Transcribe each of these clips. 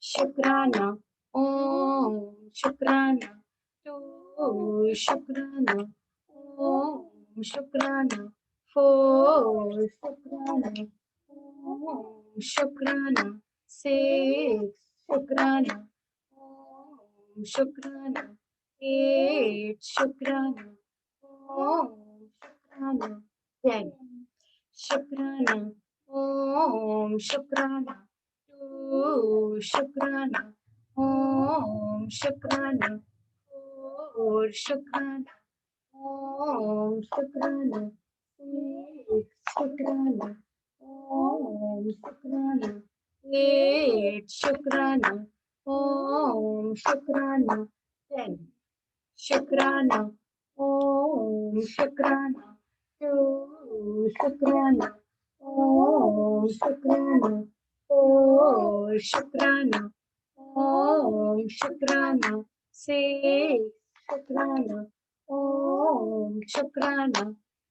शुक्राना ओम शुक्राना टू शुक्राना ओम शुक्राना फोर शुक्राना ओम शुक्राना सिक्स शुक्राना ओम शुक्राना एट शुक्राना ओम शुक्राना 10 शुक्राना ओम शुक्राना शुक्राना ओम शुक्राना और शुक्राना ओम शुक्राना शुक्राना ओम शुक्राना एट शुक्राना ओम शुक्राना 10 शुक्राना ओम शुक्राना टू शुक्राना ओम शुक्राना फोर शुक्राना ओम शुक्राना सिक्स शुक्राना ओम शुक्राना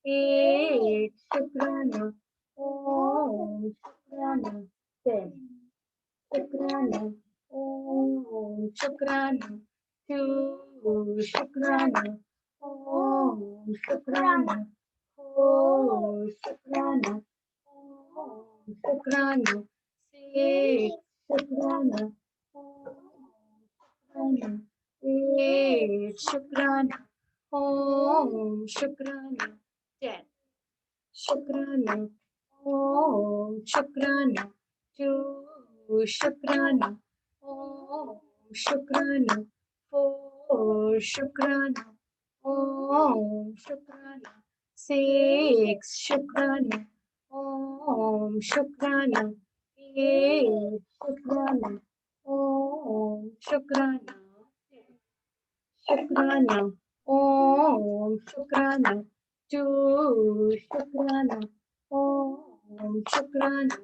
एट शुक्राना ओम शुक्राना 10 शुक्राना ओम शुक्राना टू शुक्राना ओम शुक्राना फोर शुक्राना ओम शुक्राना सिक्स शुक्राना शुक्राना एट शुक्राना ओम शुक्राना 10 शुक्राना ओम शुक्राना टू शुक्राना ओम शुक्राना फोर शुक्राना ओम शुक्राना सिक्स शुक्राना ओम शुक्राना एट शुक्राना ओम शुक्राना शुक्राना ओम शुक्राना टू शुक्राना ओम शुक्राना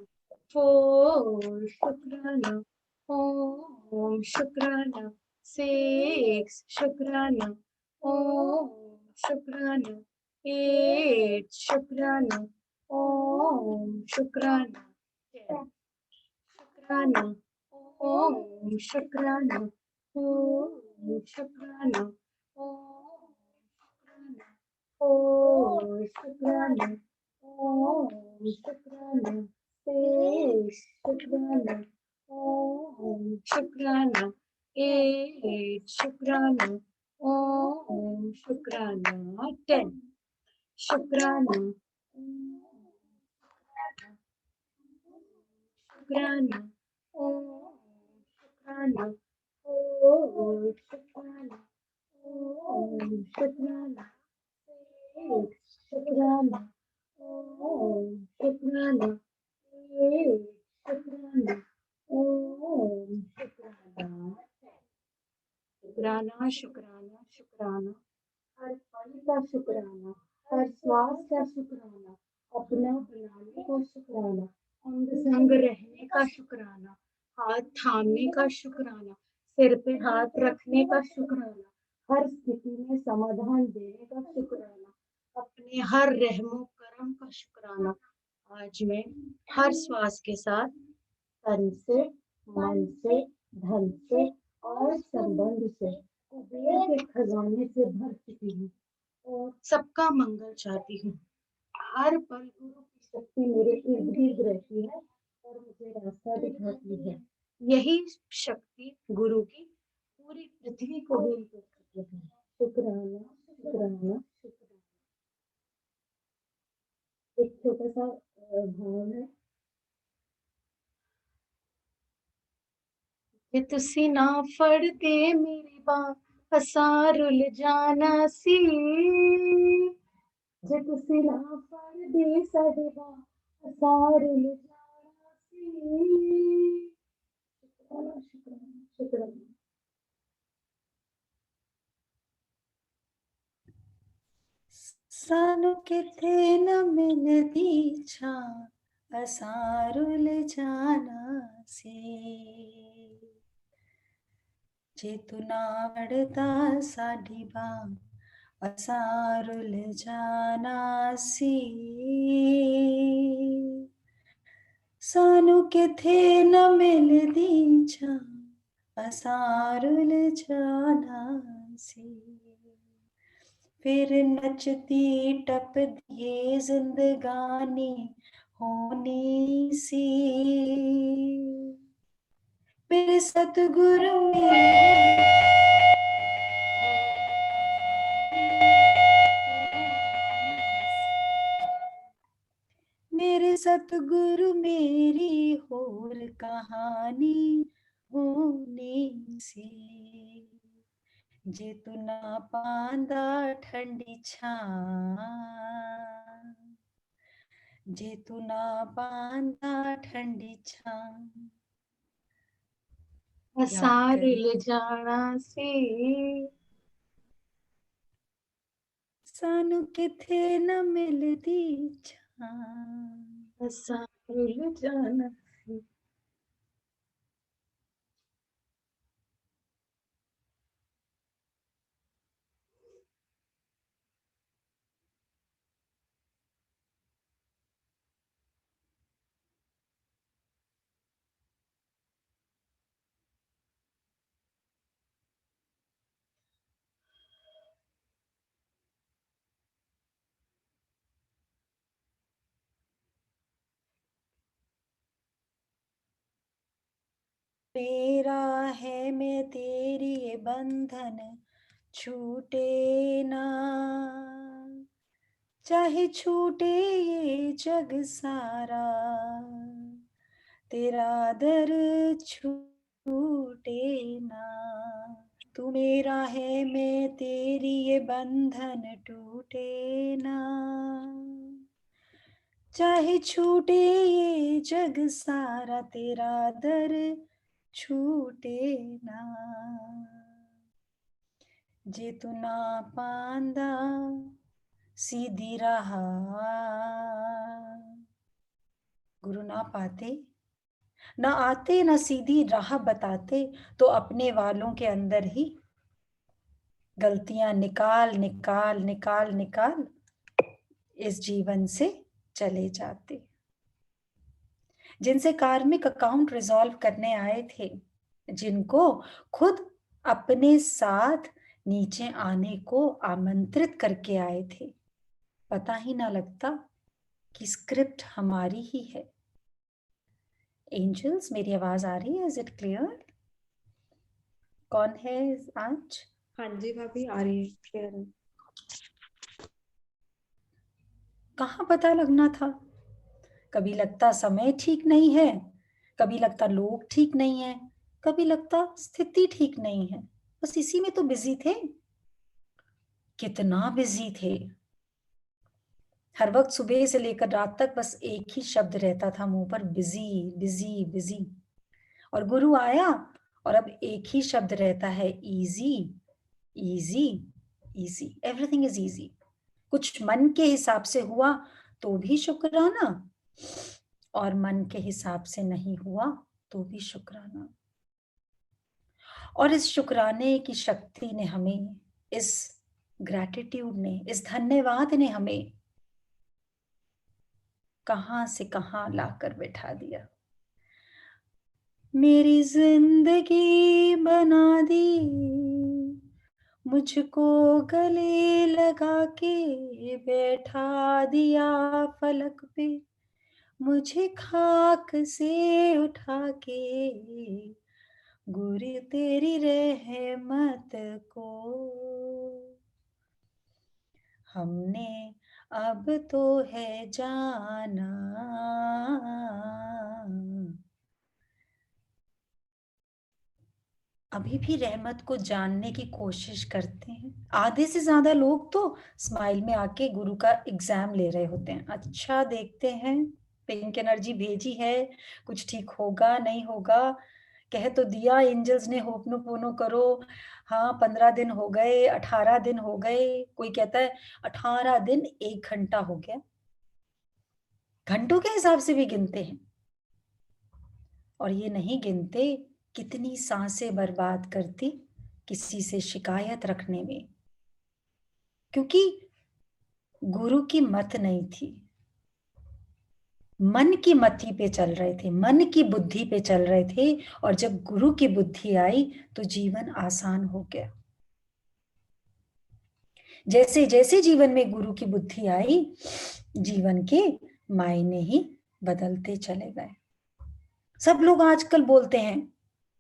फोर शुक्राना ओम शुक्राना सिक्स शुक्राना ओम शुक्राना एट शुक्राना ओम शुक्राना शुक्राना ओम शुक्राना टू शुक्राना ओम शुक्राना फोर शुक्राना ओम शुक्राना सिक्स शुक्राना ओम शुक्राना एट शुक्राना ओम शुक्राना 10 शुक्राना शुक्राना ओम शुक्राना ओम शुक्राना ओम शुक्राना शुक्राना ओम शुक्राना शुक्राना ओम शुक्राना शुक्राना शुक्राना हर पल का शुक्राना हर श्वास का शुक्राना अपना बनाने का शुक्राना अंग संग रहने का शुक्राना हाथ थामने का शुक्राना सिर पे हाथ रखने का शुक्राना हर स्थिति में समाधान देने का शुक्राना अपने हर रहमो करम का शुक्राना आज मैं हर श्वास के साथ तन से मन से धन से और संबंध से कुबेर के खजाने से भर चुकी हूँ और सबका मंगल चाहती हूँ हर पल गुरु की शक्ति मेरे इर्द गिर्द रहती है और मुझे रास्ता दिखाती है यही शक्ति गुरु की पूरी पृथ्वी को भी कर सकती है शुक्राना शुक्राना शुक्राना एक छोटा सा भाव है जे तुसी ना फड़ते मेरी बांह असां रुल जाना सी जे तुसी ना फड़दे साडी बांह असां रुल जाना सी शुक्राना शुक्राना शुक्राना सानू किथे न मिलदी छां असां रुल जाना सी जे तू ना फड़दा साडी बांह असां रुल जाना सी सानू किथे न मिलदी छां असार उलझाना सी। फिर नचती टपदिए जिंदगानी होनी सी। मेरे सतगुरु मेरे सतगुरु मेरी होर कहानी होनी सी। जे तू ना पांदा ठंडी छां, जे तू ना पांदा ठंडी छां। असार करी उलझाना सी। सानू किथे न मिलदी छां। असार उलझाना सी। तेरा है मैं तेरी ये बंधन छूटे ना, चाहे छूटे ये जग सारा। तेरा दर छूटे ना। तू मेरा है मैं तेरी ये बंधन टूटे ना, चाहे छूटे ये जग सारा। तेरा दर छूटे ना। जे तू ना पांदा सीधी राह, गुरु ना पाते, ना आते, ना सीधी राह बताते, तो अपने वालों के अंदर ही गलतियां निकाल निकाल निकाल निकाल इस जीवन से चले जाते। जिनसे कार्मिक अकाउंट रिजॉल्व करने आए थे, जिनको खुद अपने साथ नीचे आने को आमंत्रित करके आए थे, पता ही ना लगता कि स्क्रिप्ट हमारी ही है। एंजल्स, मेरी आवाज आ रही है? Is it clear? कौन है आज? हाँ जी भाभी, आ रही है, क्लियर है। कहाँ पता लगना था? कभी लगता समय ठीक नहीं है, कभी लगता लोग ठीक नहीं है, कभी लगता स्थिति ठीक नहीं है। बस इसी में तो बिजी थे। कितना बिजी थे। हर वक्त सुबह से लेकर रात तक बस एक ही शब्द रहता था मुंह पर, बिजी बिजी बिजी। और गुरु आया और अब एक ही शब्द रहता है, easy easy easy. Everything is easy. कुछ मन के हिसाब से हुआ तो भी शुक्राना, और मन के हिसाब से नहीं हुआ तो भी शुक्राना। और इस शुक्राने की शक्ति ने हमें, इस ग्रैटिट्यूड ने, इस धन्यवाद ने हमें कहां से कहां लाकर बैठा दिया। मेरी जिंदगी बना दी, मुझको गले लगा के बैठा दिया फलक पे। मुझे खाक से उठा के गुरु तेरी रहमत को हमने अब तो है जाना। अभी भी रहमत को जानने की कोशिश करते हैं। आधे से ज्यादा लोग तो स्माइल में आके गुरु का एग्जाम ले रहे होते हैं। अच्छा, देखते हैं, पिंक एनर्जी भेजी है, कुछ ठीक होगा नहीं होगा। कह तो दिया एंजल्स ने, होपनोपोनो करो। हाँ, 15 दिन हो गए, 18 दिन हो गए। कोई कहता है 18 दिन 1 घंटा हो गया। घंटों के हिसाब से भी गिनते हैं, और ये नहीं गिनते कितनी सांसें बर्बाद करती किसी से शिकायत रखने में, क्योंकि गुरु की मत नहीं थी। मन की मति पे चल रहे थे, मन की बुद्धि पे चल रहे थे, और जब गुरु की बुद्धि आई तो जीवन आसान हो गया। जैसे जैसे जीवन में गुरु की बुद्धि आई, जीवन के मायने ही बदलते चले गए। सब लोग आजकल बोलते हैं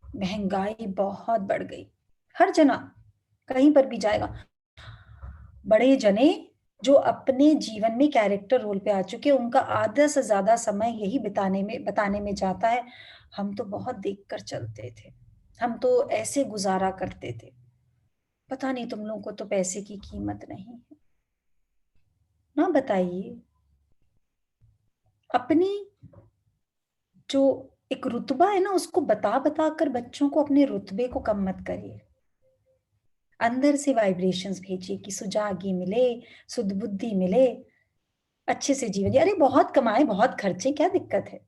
महंगाई बहुत बढ़ गई, हर जना कहीं पर भी जाएगा, बड़े जने जो अपने जीवन में कैरेक्टर रोल पे आ चुके, उनका आधा से ज्यादा समय यही बताने में जाता है, हम तो बहुत देखकर चलते थे, हम तो ऐसे गुजारा करते थे, पता नहीं तुम लोगों को तो पैसे की कीमत नहीं है ना। बताइए, अपनी जो एक रुतबा है ना, उसको बता बता कर बच्चों को अपने रुतबे को कम मत करिए। अंदर से वाइब्रेशंस भेजिए कि सुजागी मिले, सुध बुद्धि मिले, अच्छे से जीवन जिए। अरे बहुत कमाए, बहुत खर्चे, क्या दिक्कत है?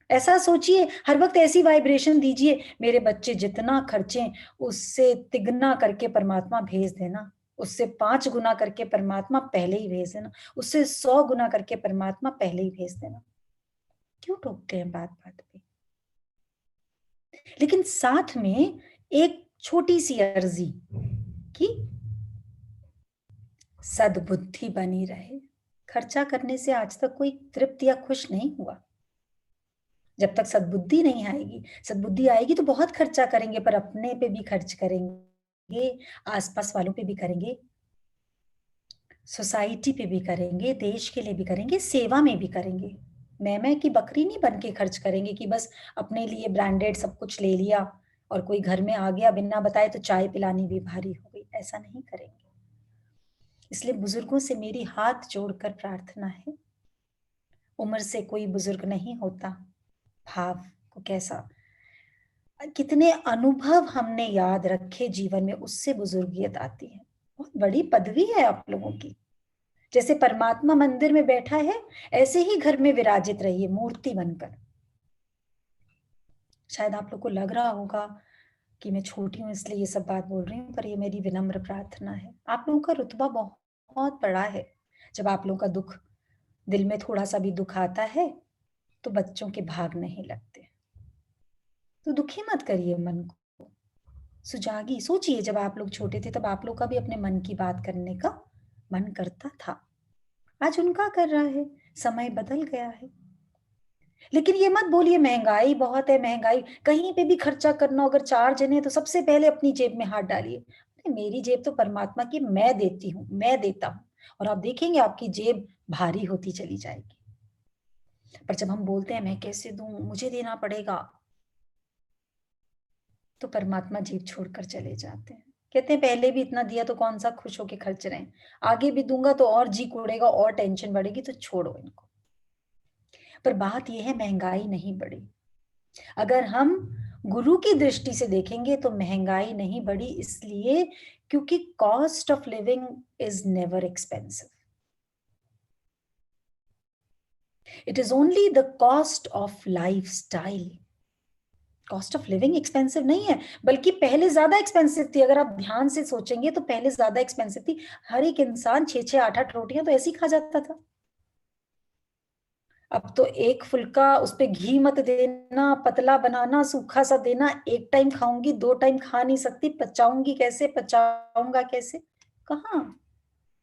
ऐसा सोचिए, हर वक्त ऐसी वाइब्रेशन दीजिए, मेरे बच्चे जितना खर्चे उससे तिगुना करके परमात्मा भेज देना, उससे 5 गुना करके परमात्मा पहले ही भेज देना, उससे 100 गुना करके परमात्मा पहले ही भेज देना। क्यों टोकते हैं बात बात पे? लेकिन साथ में एक छोटी सी अर्जी कि सद्बुद्धि बनी रहे। खर्चा करने से आज तक कोई तृप्त या खुश नहीं हुआ। जब तक सद्बुद्धि नहीं आएगी, सद्बुद्धि आएगी तो बहुत खर्चा करेंगे, पर अपने पे भी खर्च करेंगे, आसपास वालों पे भी करेंगे, सोसाइटी पे भी करेंगे, देश के लिए भी करेंगे, सेवा में भी करेंगे। मैं की बकरी नहीं बन के खर्च करेंगे कि बस अपने लिए ब्रांडेड सब कुछ ले लिया और कोई घर में आ गया बिना बताए तो चाय पिलानी भी भारी हो गई, ऐसा नहीं करेंगे। इसलिए बुजुर्गों से मेरी हाथ जोड़कर प्रार्थना है, उम्र से कोई बुजुर्ग नहीं होता, भाव को कैसा, कितने अनुभव हमने याद रखे जीवन में, उससे बुजुर्गियत आती है। बहुत बड़ी पदवी है आप लोगों की। जैसे परमात्मा मंदिर में बैठा है, ऐसे ही घर में विराजित रहिए मूर्ति बनकर। शायद आप लोग को लग रहा होगा कि मैं छोटी हूं इसलिए ये सब बात बोल रही हूँ, पर ये मेरी विनम्र प्रार्थना है। आप लोगों का रुतबा बहुत बहुत बड़ा है। जब आप लोगों का दुख, दिल में थोड़ा सा भी दुख आता है तो बच्चों के भाग नहीं लगते। तो दुखी मत करिए मन को, सुजागी सोचिए, जब आप लोग छोटे थे तब आप लोग का भी अपने मन की बात करने का मन करता था, आज उनका कर रहा है, समय बदल गया है। लेकिन ये मत बोलिए महंगाई बहुत है, महंगाई, कहीं पे भी खर्चा करना हो, अगर 4 जने तो सबसे पहले अपनी जेब में हाथ डालिए। अरे मेरी जेब तो परमात्मा की, मैं देती हूँ, मैं देता हूँ, और आप देखेंगे आपकी जेब भारी होती चली जाएगी। पर जब हम बोलते हैं मैं कैसे दूं, मुझे देना पड़ेगा, तो परमात्मा जेब छोड़कर चले जाते हैं। कहते हैं पहले भी इतना दिया तो कौन सा खुश होके खर्च रहे हैं, आगे भी दूंगा तो और जी उड़ेगा और टेंशन बढ़ेगी, तो छोड़ो इनको। पर बात यह है, महंगाई नहीं बढ़ी। अगर हम गुरु की दृष्टि से देखेंगे तो महंगाई नहीं बढ़ी, इसलिए क्योंकि cost of living is never expensive, it is only the cost of life style. Cost of living expensive नहीं है, बल्कि पहले ज्यादा एक्सपेंसिव थी। अगर आप ध्यान से सोचेंगे तो पहले ज्यादा एक्सपेंसिव थी। हर एक इंसान 6-6 8-8 रोटियां तो ऐसे ही खा जाता था। अब तो एक फुल्का, उस पे घी मत देना, पतला बनाना, सूखा सा देना, एक टाइम खाऊंगी, 2 टाइम खा नहीं सकती, पचाऊंगी कैसे, पचाऊंगा कैसे, कहाँ?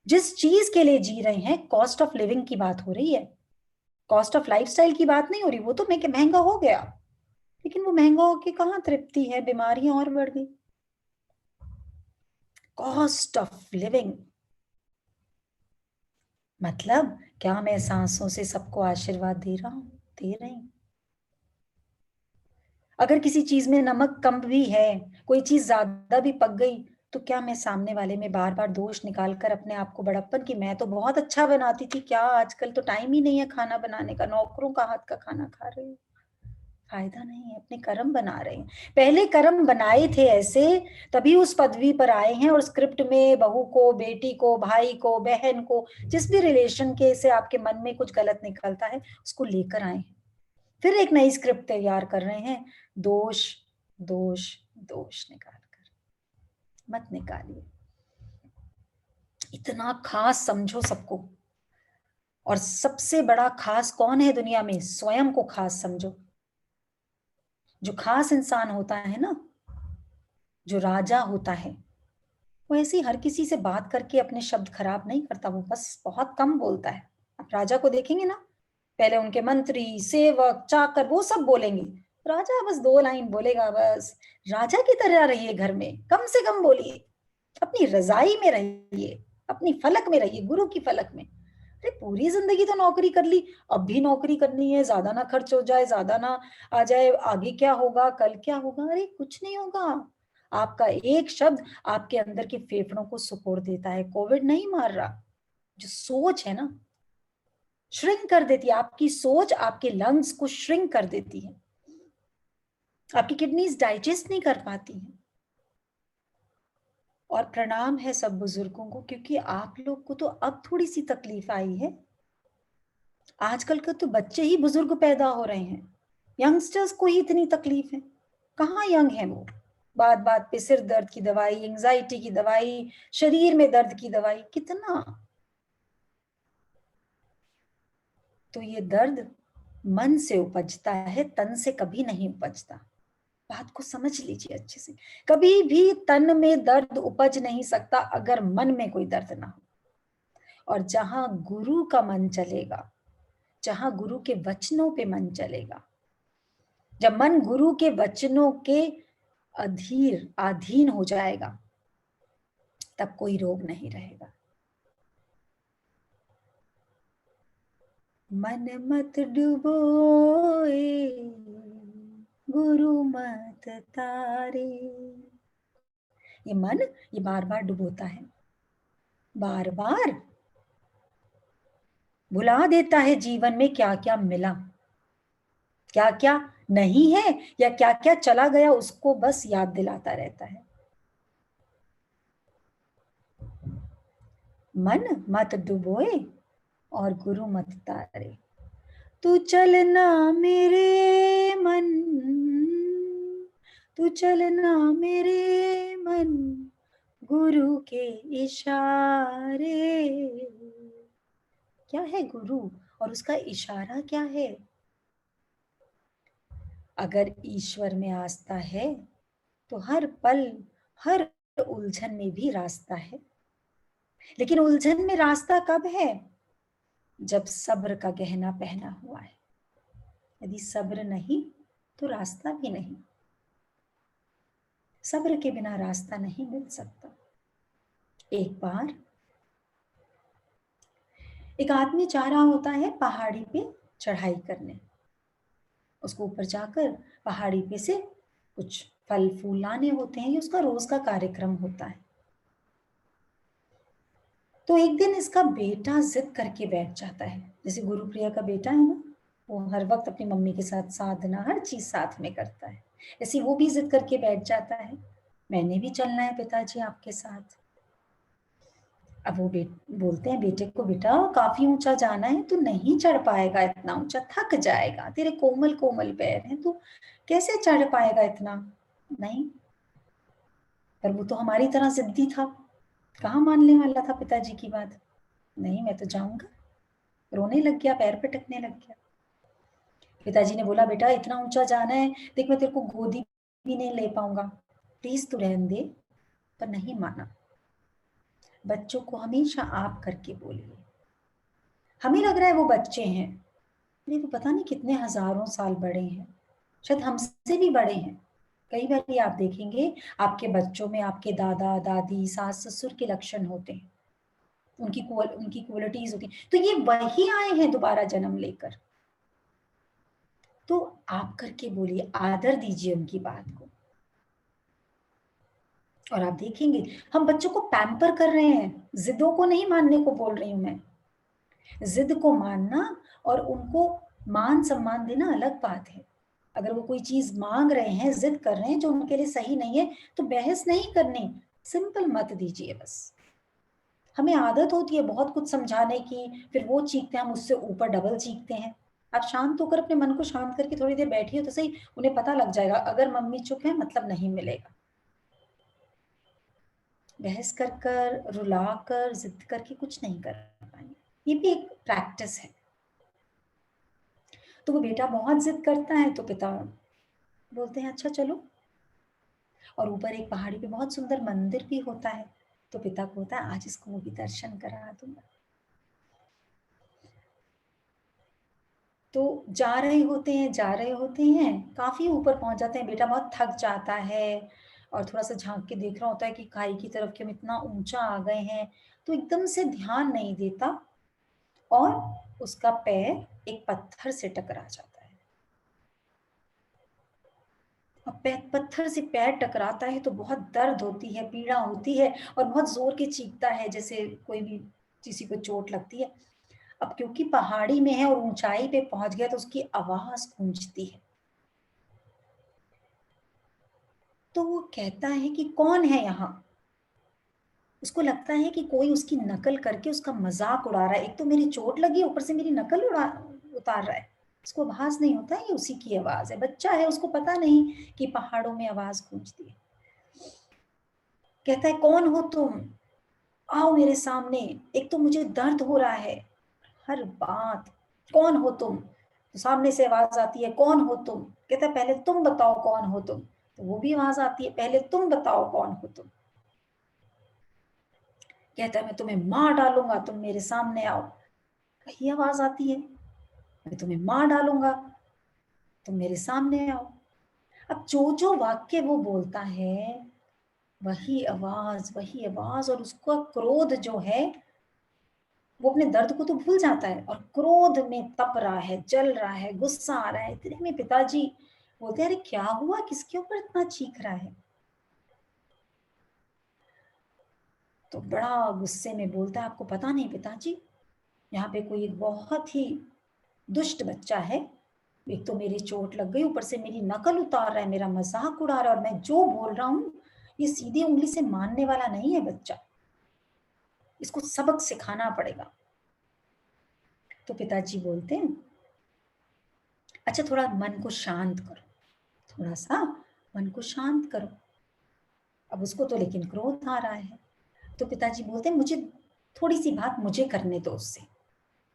जिस चीज के लिए जी रहे हैं, कॉस्ट ऑफ लिविंग की बात हो रही है, कॉस्ट ऑफ लाइफस्टाइल की बात नहीं हो रही। वो तो महंगा हो गया, लेकिन वो महंगा होके कहाँ तृप्ति है, बीमारियां और बढ़ गई। कॉस्ट ऑफ लिविंग मतलब क्या मैं सांसों से सबको आशीर्वाद दे रहा हूं, दे रही हूं? अगर किसी चीज में नमक कम भी है, कोई चीज ज्यादा भी पक गई, तो क्या मैं सामने वाले में बार बार दोष निकाल कर अपने आप को बड़प्पन कि मैं तो बहुत अच्छा बनाती थी, क्या आजकल तो टाइम ही नहीं है खाना बनाने का, नौकरों का हाथ का खाना खा रहे हो? फायदा नहीं है, अपने कर्म बना रहे हैं। पहले कर्म बनाए थे ऐसे, तभी उस पदवी पर आए हैं, और स्क्रिप्ट में बहू को, बेटी को, भाई को, बहन को, जिस भी रिलेशन के से आपके मन में कुछ गलत निकलता है उसको लेकर आए हैं, फिर एक नई स्क्रिप्ट तैयार कर रहे हैं। दोष दोष दोष निकाल कर मत निकालिए, इतना खास समझो सबको। और सबसे बड़ा खास कौन है दुनिया में? स्वयं को खास समझो। जो खास इंसान होता है ना, जो राजा होता है, वो ऐसे ही हर किसी से बात करके अपने शब्द खराब नहीं करता, वो बस बहुत कम बोलता है। आप राजा को देखेंगे ना, पहले उनके मंत्री, सेवक, चाकर वो सब बोलेंगे, राजा बस 2 लाइन बोलेगा बस। राजा की तरह रहिए, घर में कम से कम बोलिए, अपनी रजाई में रहिए, अपनी फलक में रहिए, गुरु की फलक में। अरे पूरी जिंदगी तो नौकरी कर ली, अब भी नौकरी करनी है, ज्यादा ना खर्च हो जाए, ज्यादा ना आ जाए, आगे क्या होगा, कल क्या होगा? अरे कुछ नहीं होगा। आपका एक शब्द आपके अंदर के फेफड़ों को सिकोड़ देता है। कोविड नहीं मार रहा, जो सोच है ना, श्रिंक कर देती है। आपकी सोच आपके लंग्स को श्रिंक कर देती है, आपकी किडनीज डाइजेस्ट नहीं कर पाती हैं। और प्रणाम है सब बुजुर्गों को, क्योंकि आप लोग को तो अब थोड़ी सी तकलीफ आई है। आजकल के तो बच्चे ही बुजुर्ग पैदा हो रहे हैं, यंगस्टर्स को ही इतनी तकलीफ है। कहाँ यंग है वो? बात बात पे सिर दर्द की दवाई, एंजाइटी की दवाई, शरीर में दर्द की दवाई, कितना। तो ये दर्द मन से उपजता है, तन से कभी नहीं उपजता। बात को समझ लीजिए अच्छे से। कभी भी तन में दर्द उपज नहीं सकता अगर मन में कोई दर्द ना हो। और जहां गुरु का मन चलेगा, जहां गुरु के वचनों पे मन चलेगा, जब मन गुरु के वचनों के अधीन हो जाएगा, तब कोई रोग नहीं रहेगा। मन मत डुबोए, गुरु मत तारे। ये मन, ये बार बार डुबोता है, बार बार भुला देता है जीवन में क्या क्या मिला, क्या क्या नहीं है, या क्या क्या चला गया, उसको बस याद दिलाता रहता है। मन मत डुबोए और गुरु मत तारे। तू चलना मेरे मन, तू चलना मेरे मन, गुरु के इशारे। क्या है गुरु और उसका इशारा क्या है? अगर ईश्वर में आस्था है तो हर पल, हर उलझन में भी रास्ता है। लेकिन उलझन में रास्ता कब है? जब सब्र का गहना पहना हुआ है। यदि सब्र नहीं तो रास्ता भी नहीं। सब्र के बिना रास्ता नहीं मिल सकता। एक बार एक आदमी जा रहा होता है पहाड़ी पे चढ़ाई करने। उसको ऊपर जाकर पहाड़ी पे से कुछ फल फूल लाने होते हैं, ये उसका रोज का कार्यक्रम होता है। तो एक दिन इसका बेटा जिद करके बैठ जाता है। जैसे गुरुप्रिया का बेटा है ना, वो हर वक्त अपनी मम्मी के साथ साधना हर चीज साथ में करता है, ऐसे वो भी जिद करके बैठ जाता है, मैंने भी चलना है पिताजी आपके साथ। अब वो बोलते हैं बेटे को, बेटा काफी ऊंचा जाना है, तू नहीं चढ़ पाएगा इतना ऊंचा, थक जाएगा, तेरे कोमल कोमल पैर हैं, तू कैसे चढ़ पाएगा इतना। नहीं, पर वो तो हमारी तरह जिद्दी था, कहाँ मानने वाला था पिताजी की बात। नहीं, मैं तो जाऊंगा। रोने लग गया, पैर पटकने लग गया। पिताजी ने बोला, बेटा इतना ऊंचा जाना है, देख मैं तेरे को गोदी भी नहीं ले पाऊंगा, प्लीज तू रहने दे। पर नहीं माना। बच्चों को हमेशा आप करके बोलिए। हमें लग रहा है वो बच्चे हैं, अरे वो पता नहीं कितने हजारों साल बड़े हैं, शायद हमसे भी बड़े हैं। कई बार आप देखेंगे आपके बच्चों में आपके दादा दादी सास ससुर के लक्षण होते हैं, उनकी क्वालिटीज होती हैं, तो ये वही आए हैं दोबारा जन्म लेकर। तो आप करके बोलिए, आदर दीजिए उनकी बात को। और आप देखेंगे हम बच्चों को पैम्पर कर रहे हैं, जिद्दों को नहीं मानने को बोल रही हूं मैं। जिद को मानना और उनको मान सम्मान देना अलग बात है। अगर वो कोई चीज मांग रहे हैं, जिद कर रहे हैं जो उनके लिए सही नहीं है, तो बहस नहीं करनी, सिंपल मत दीजिए बस। हमें आदत होती है बहुत कुछ समझाने की, फिर वो चीखते हैं, हम उससे ऊपर डबल चीखते हैं। आप शांत होकर अपने मन को शांत करके थोड़ी देर बैठिए तो सही, उन्हें पता लग जाएगा अगर मम्मी चुप है मतलब नहीं मिलेगा। बहस कर कर रुला कर जिद करके कुछ नहीं कर पाएंगे। ये भी एक प्रैक्टिस है। तो वो बेटा बहुत जिद करता है तो पिता बोलते हैं अच्छा चलो। और ऊपर एक पहाड़ी पे बहुत सुंदर मंदिर भी होता है, तो पिता को होता है आज इसको वो भी दर्शन करा दूंगा। तो जा रहे होते हैं, काफी ऊपर पहुंच जाते हैं, बेटा बहुत थक जाता है और थोड़ा सा झांक के देख रहा होता है कि खाई की तरफ कि हम इतना ऊंचा आ गए हैं, तो एकदम से ध्यान नहीं देता और उसका पैर एक पत्थर से टकरा जाता है। अब पत्थर से पैर टकराता है तो बहुत दर्द होती है, पीड़ा होती है और बहुत जोर के चीखता है जैसे कोई भी किसी को चोट लगती है। अब क्योंकि पहाड़ी में है और ऊंचाई पे पहुंच गया तो उसकी आवाज गूंजती है। तो वो कहता है कि कौन है यहाँ। उसको लगता है कि कोई उसकी नकल करके उसका मजाक उड़ा रहा है, एक तो मेरी चोट लगी ऊपर से मेरी नकल उतार रहा है। उसको आवाज नहीं होता ये उसी की आवाज है, बच्चा है उसको पता नहीं कि पहाड़ों में आवाज गूंजती है। कहता है कौन हो तुम, आओ मेरे सामने, एक तो मुझे दर्द हो रहा है। हर बात कौन हो तुम, तो सामने से आवाज आती है कौन हो तुम। कहता है पहले तुम बताओ कौन हो तुम, तो वो भी आवाज आती है पहले तुम बताओ कौन हो तुम। कहता है मैं तुम्हें मार डालूंगा तुम मेरे सामने आओ। वही आवाज आती है मैं तुम्हें मार डालूंगा तुम मेरे सामने आओ। अब जो जो वाक्य वो बोलता है वही आवाज और उसका क्रोध जो है वो अपने दर्द को तो भूल जाता है और क्रोध में तप रहा है, जल रहा है, गुस्सा आ रहा है। इतने में पिताजी बोलते हैं अरे क्या हुआ, किसके ऊपर इतना चीख रहा है। तो बड़ा गुस्से में बोलता है आपको पता नहीं पिताजी, यहाँ पे कोई एक बहुत ही दुष्ट बच्चा है, एक तो मेरी चोट लग गई ऊपर से मेरी नकल उतार रहा है, मेरा मजाक उड़ा रहा है और मैं जो बोल रहा हूँ ये सीधी उंगली से मानने वाला नहीं है बच्चा, इसको सबक सिखाना पड़ेगा। तो पिताजी बोलते हैं अच्छा थोड़ा मन को शांत करो, थोड़ा सा मन को शांत करो। अब उसको तो लेकिन क्रोध आ रहा है, तो पिताजी बोलते हैं मुझे थोड़ी सी बात मुझे करने दो उससे,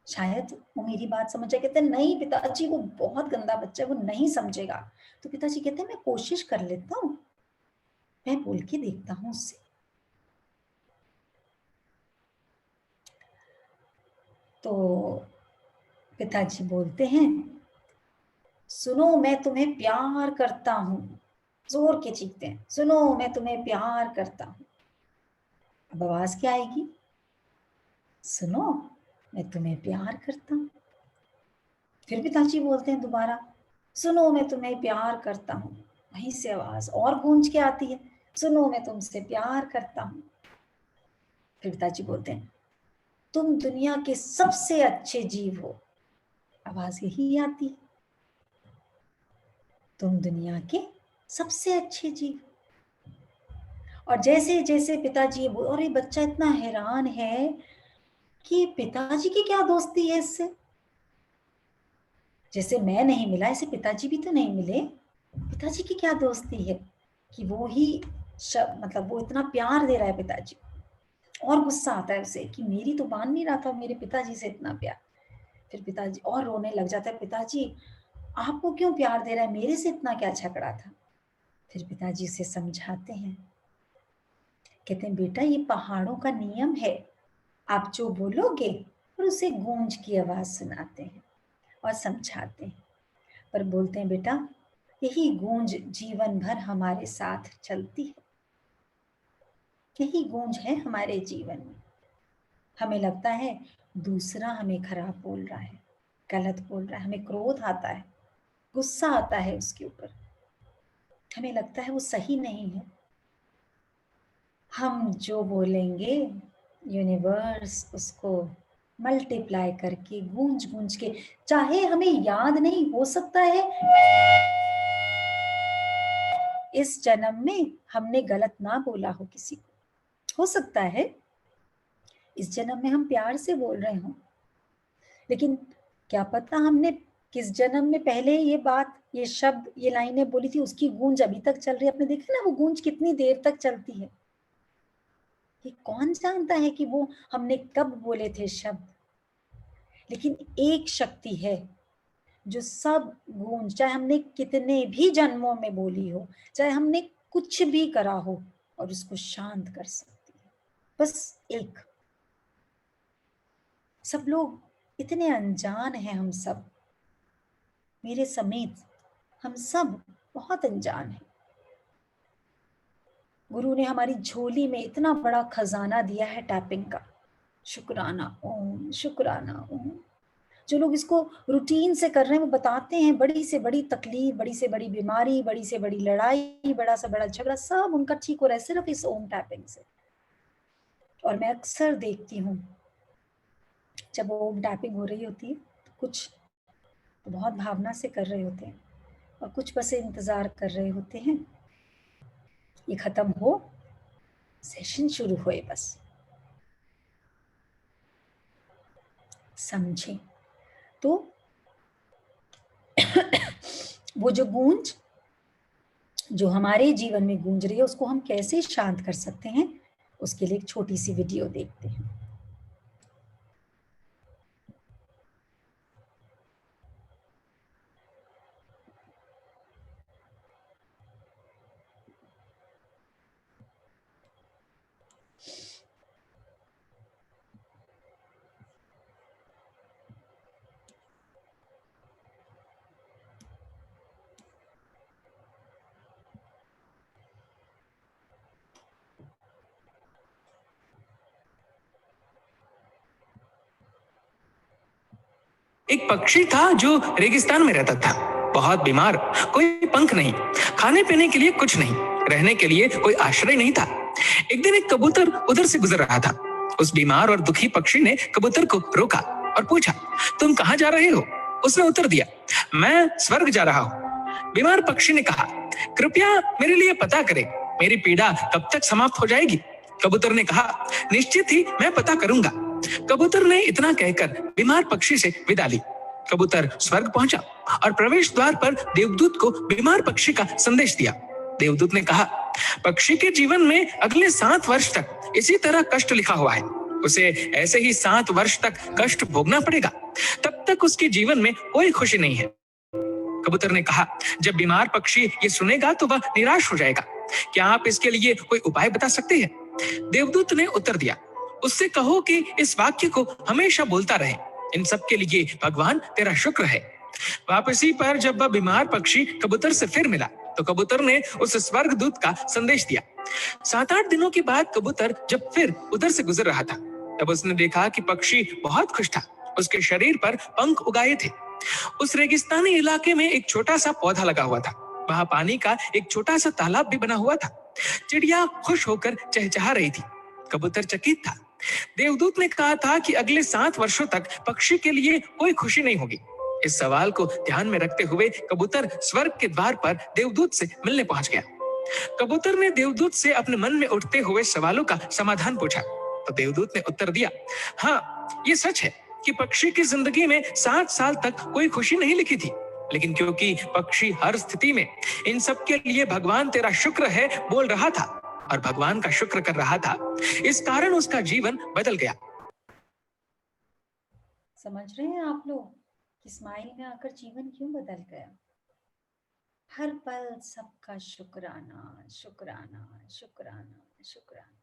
शायद वो मेरी बात समझ जाए। कहते हैं नहीं पिताजी वो बहुत गंदा बच्चा है वो नहीं समझेगा। तो पिताजी कहते हैं मैं कोशिश कर लेता हूँ, मैं बोल के देखता हूँ उससे। तो पिताजी बोलते हैं सुनो मैं तुम्हें प्यार करता हूँ, जोर के चीखते हैं सुनो मैं तुम्हें प्यार करता हूँ। अब आवाज क्या आएगी, सुनो मैं तुम्हें प्यार करता हूँ। फिर पिताजी बोलते हैं दोबारा सुनो मैं तुम्हें प्यार करता हूँ। वहीं से आवाज और गूंज के आती है सुनो मैं तुमसे प्यार करता हूँ। फिर पिताजी बोलते हैं तुम दुनिया के सबसे अच्छे जीव हो। आवाज यही आती है तुम दुनिया के सबसे अच्छे जीव। और जैसे जैसे पिताजी ये और ये बच्चा इतना हैरान है कि पिताजी की क्या दोस्ती है इससे, जैसे मैं नहीं मिला ऐसे पिताजी भी तो नहीं मिले, पिताजी की क्या दोस्ती है कि वो ही मतलब वो इतना प्यार दे रहा है पिताजी। और गुस्सा आता है उसे कि मेरी तो मान नहीं रहा था मेरे पिताजी से इतना प्यार। फिर पिताजी और रोने लग जाता है पिताजी आपको क्यों प्यार दे रहा है, मेरे से इतना क्या झगड़ा था। फिर पिताजी उसे समझाते हैं, कहते हैं बेटा ये पहाड़ों का नियम है, आप जो बोलोगे और उसे गूंज की आवाज सुनाते हैं और समझाते हैं। पर बोलते हैं बेटा यही गूंज जीवन भर हमारे साथ चलती है, यही गूंज है हमारे जीवन में। हमें लगता है दूसरा हमें खराब बोल रहा है, गलत बोल रहा है, हमें क्रोध आता है, गुस्सा आता है उसके ऊपर, हमें लगता है वो सही नहीं है। हम जो बोलेंगे यूनिवर्स उसको मल्टीप्लाई करके गूंज गूंज के, चाहे हमें याद नहीं हो सकता है इस जन्म में हमने गलत ना बोला हो किसी को, हो सकता है इस जन्म में हम प्यार से बोल रहे हों, लेकिन क्या पता हमने किस जन्म में पहले ये बात ये शब्द ये लाइनें बोली थी, उसकी गूंज अभी तक चल रही है। आपने देखा ना वो गूंज कितनी देर तक चलती है, ये कौन जानता है कि वो हमने कब बोले थे शब्द, लेकिन एक शक्ति है जो सब गूंज, चाहे हमने कितने भी जन्मों में बोली हो, चाहे हमने कुछ भी करा हो, और उसको शांत कर सकती है। बस एक। सब लोग इतने अनजान हैं, हम सब, मेरे समेत हम सब बहुत अनजान हैं। गुरु ने हमारी झोली में इतना बड़ा खजाना दिया है टैपिंग का। शुक्राना ओम, शुक्राना ओम। जो लोग इसको रूटीन से कर रहे हैं वो बताते हैं बड़ी से बड़ी तकलीफ, बड़ी से बड़ी बीमारी, बड़ी से बड़ी लड़ाई, बड़ा से बड़ा झगड़ा सब उनका ठीक हो रहा है सिर्फ इस ओम टैपिंग से। और मैं अक्सर देखती हूँ जब ओम टैपिंग हो रही होती है तो कुछ तो बहुत भावना से कर रहे होते हैं और कुछ बस इंतजार कर रहे होते हैं ये खत्म हो, सेशन शुरू होए। बस समझे तो वो जो गूंज जो हमारे जीवन में गूंज रही है उसको हम कैसे शांत कर सकते हैं, उसके लिए एक छोटी सी वीडियो देखते हैं। एक पक्षी था जो रेगिस्तान में रहता था, बहुत बीमार, कोई पंख नहीं, खाने पीने के लिए कुछ नहीं, रहने के लिए कोई आश्रय नहीं था। एक दिन एक कबूतर उधर से गुजर रहा था। उस बीमार और दुखी पक्षी ने कबूतर को रोका और पूछा, तुम कहाँ जा रहे हो? उसने उत्तर दिया, मैं स्वर्ग जा रहा हूँ। बीमार पक्षी ने कहा, कृपया मेरे लिए पता करें, मेरी पीड़ा कब तक समाप्त हो जाएगी? कबूतर ने कहा, निश्चित ही मैं पता करूंगा। कबूतर ने इतना कहकर बीमार पक्षी से विदा ली। कबूतर स्वर्ग पहुंचा और प्रवेश द्वार पर देवदूत को बीमार पक्षी का संदेश दिया। देवदूत ने कहा, पक्षी के जीवन में अगले 7 वर्ष तक इसी तरह कष्ट लिखा हुआ है, उसे ऐसे ही 7 वर्ष तक कष्ट भोगना पड़ेगा, तब तक उसके जीवन में कोई खुशी नहीं है। कबूतर ने कहा, जब बीमार पक्षी ये सुनेगा तो वह निराश हो जाएगा, क्या आप इसके लिए कोई उपाय बता सकते हैं? देवदूत ने उत्तर दिया, उससे कहो कि इस वाक्य को हमेशा बोलता रहे, इन सब के लिए भगवान तेरा शुक्र है। वापसी पर जब वह बीमार पक्षी कबूतर से फिर मिला तो कबूतर ने उस स्वर्गदूत का संदेश दिया। 7-8 दिनों के बाद कबूतर जब फिर उधर से गुजर रहा था तब उसने देखा कि पक्षी बहुत खुश था, उसके शरीर पर पंख उगाए थे। उस रेगिस्तानी इलाके में एक छोटा सा पौधा लगा हुआ था, वहां पानी का एक छोटा सा तालाब भी बना हुआ था। चिड़िया खुश होकर चहचहा रही थी, कबूतर चकित था। देवदूत ने कहा था कि अगले 7 वर्षों तक पक्षी के लिए कोई खुशी नहीं होगी। इस सवाल को ध्यान में रखते हुए कबूतर स्वर्ग के द्वार पर देवदूत से मिलने पहुंच गया। कबूतर ने देवदूत से अपने मन में उठते हुए सवालों का समाधान पूछा तो देवदूत ने उत्तर दिया, हाँ, ये सच है कि पक्षी की जिंदगी में 60 साल तक कोई खुशी नहीं लिखी थी, लेकिन क्योंकि पक्षी हर स्थिति में इन सब के लिए भगवान तेरा शुक्र है बोल रहा था और भगवान का शुक्र कर रहा था, इस कारण उसका जीवन बदल गया। समझ रहे हैं आप लोग कि स्माइल में आकर जीवन क्यों बदल गया? हर पल सबका शुक्राना, शुक्राना, शुक्राना, शुक्राना।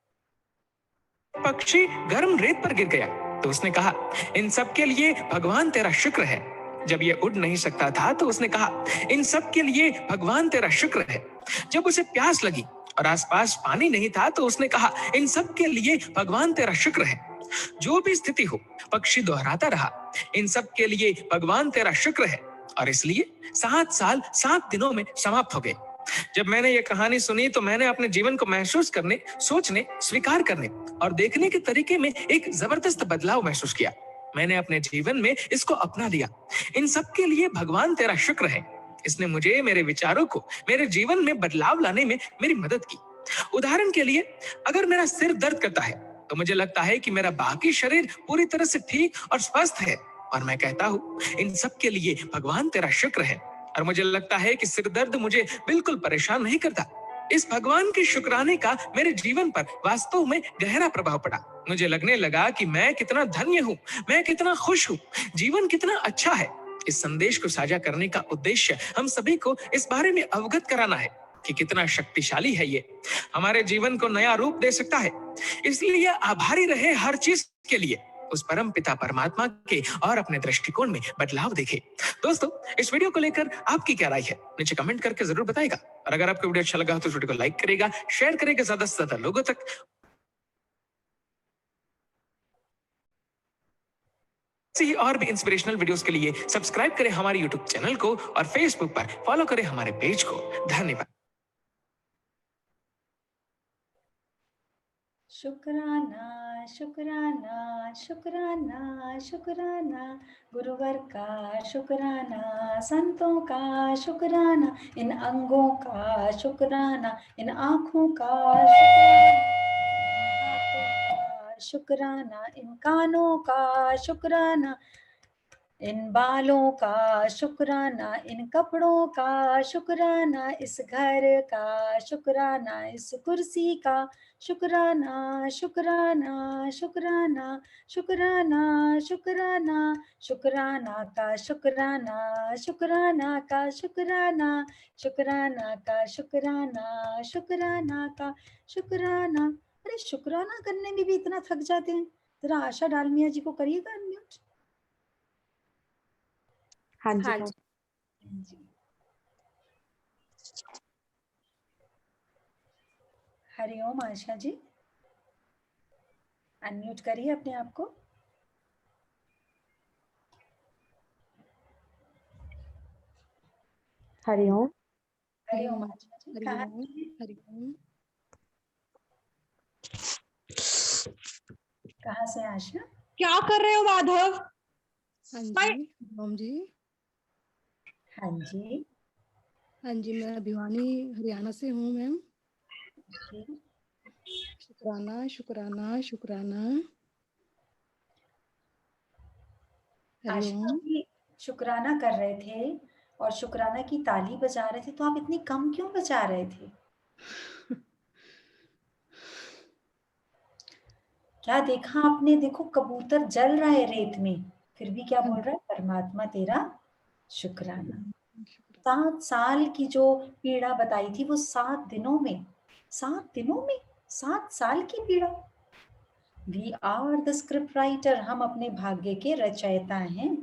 पक्षी गर्म रेत पर गिर गया तो उसने कहा, इन सब के लिए भगवान तेरा शुक्र है। जब ये उड़ नहीं सकता था तो उसने कहा, इन सब के लिए भगवान तेरा शुक्र है। जब उसे प्यास लगी और आसपास पानी नहीं था तो उसने कहा, इन सब के लिए भगवान तेरा शुक्र है। जो भी स्थिति हो, पक्षी दोहराता रहा, इन सब के लिए भगवान तेरा शुक्र है, और इसलिए 7 साल 7 दिनों में समाप्त हो गए। जब मैंने ये कहानी सुनी तो मैंने अपने जीवन को महसूस करने, सोचने, स्वीकार करने और देखने के तरीके में एक जबरदस्त बदलाव महसूस किया। मैंने अपने जीवन में इसको अपना लिया। इन सब के लिए भगवान तेरा शुक्र है। इसने मुझे, मेरे विचारों को, मेरे जीवन में बदलाव लाने में मेरी मदद की। उदाहरण के लिए, अगर मेरा सिर दर्द करता है तो मुझे लगता है कि मेरा बाकी शरीर पूरी तरह से ठीक और स्वस्थ है, और मैं कहता हूँ, इन सब के लिए भगवान तेरा शुक्र है। और मुझे लगता है कि सिर दर्द मुझे बिल्कुल परेशान नहीं करता। इस भगवान के शुक्राने का मेरे जीवन पर वास्तव में गहरा प्रभाव पड़ा। मुझे लगने लगा कि मैं कितना धन्य हूँ, मैं कितना खुश हूँ, जीवन कितना अच्छा है। इस संदेश को साझा करने का उद्देश्य हम सभी को इस बारे में अवगत कराना है कि कितना शक्तिशाली है ये, हमारे जीवन को नया रूप दे सकता है। इसलिए आभारी रहे हर चीज के लिए, उस परम पिता परमात्मा के, और अपने दृष्टिकोण में बदलाव देखे। दोस्तों, इस वीडियो को लेकर आपकी क्या राय है, नीचे कमेंट करके जरूर बताएगा। और अगर आपको वीडियो अच्छा लगा हो तो इस वीडियो को लाइक करेगा, शेयर करेगा ज्यादा से ज्यादा लोगों तक। ऐसी ही और भी इंस्पिरेशनल वीडियोस के लिए सब्सक्राइब करें हमारे यूट्यूब चैनल को और फेसबुक पर फॉलो करें हमारे पेज को। धन्यवाद। शुक्राना शुक्राना शुक्राना शुक्राना, गुरुवर का शुक्राना, संतों का शुक्राना, इन अंगों का शुक्राना, इन आँखों का शुक्राना, इन कानों का शुक्राना, इन बालों का शुक्राना, इन कपड़ों का शुक्राना, इस घर का शुक्राना, इस कुर्सी का शुक्राना, शुक्राना शुक्राना शुक्राना शुक्राना, शुक्राना का शुक्राना, शुक्राना का शुक्राना, शुक्राना का शुक्राना, शुक्राना का शुक्राना। अरे शुक्राना करने में भी इतना थक जाते हैं। जरा आशा डालमिया जी को करिएगा अनम्यूट। हाँ जी, हाँ हाँ जी। जी। हरिओम आशा जी, अनम्यूट करिए अपने आप को। हरिओम। हरिओम आशा जी, कहाँ हरिओम हैं? हरिओम। कहाँ से आशा? क्या कर रहे हो माधव? हाँ जी हरिओम जी। हाँ जी हाँ जी, मैं भिवानी हरियाणा से हूँ मैम। जी। शुक्राना शुक्राना शुक्राना। आशा हरिओम। जी शुक्राना कर रहे थे और शुक्राना की ताली बजा रहे थे, तो आप इतनी कम क्यों बजा रहे थे? क्या देखा आपने? देखो कबूतर जल रहा है रेत में, फिर भी क्या बोल रहा है? परमात्मा तेरा शुक्राना। 7 साल की जो पीड़ा बताई थी वो 7 दिनों में, 7 दिनों में 7 साल की पीड़ा। We are the script writer, हम अपने भाग्य के रचयिता हैं।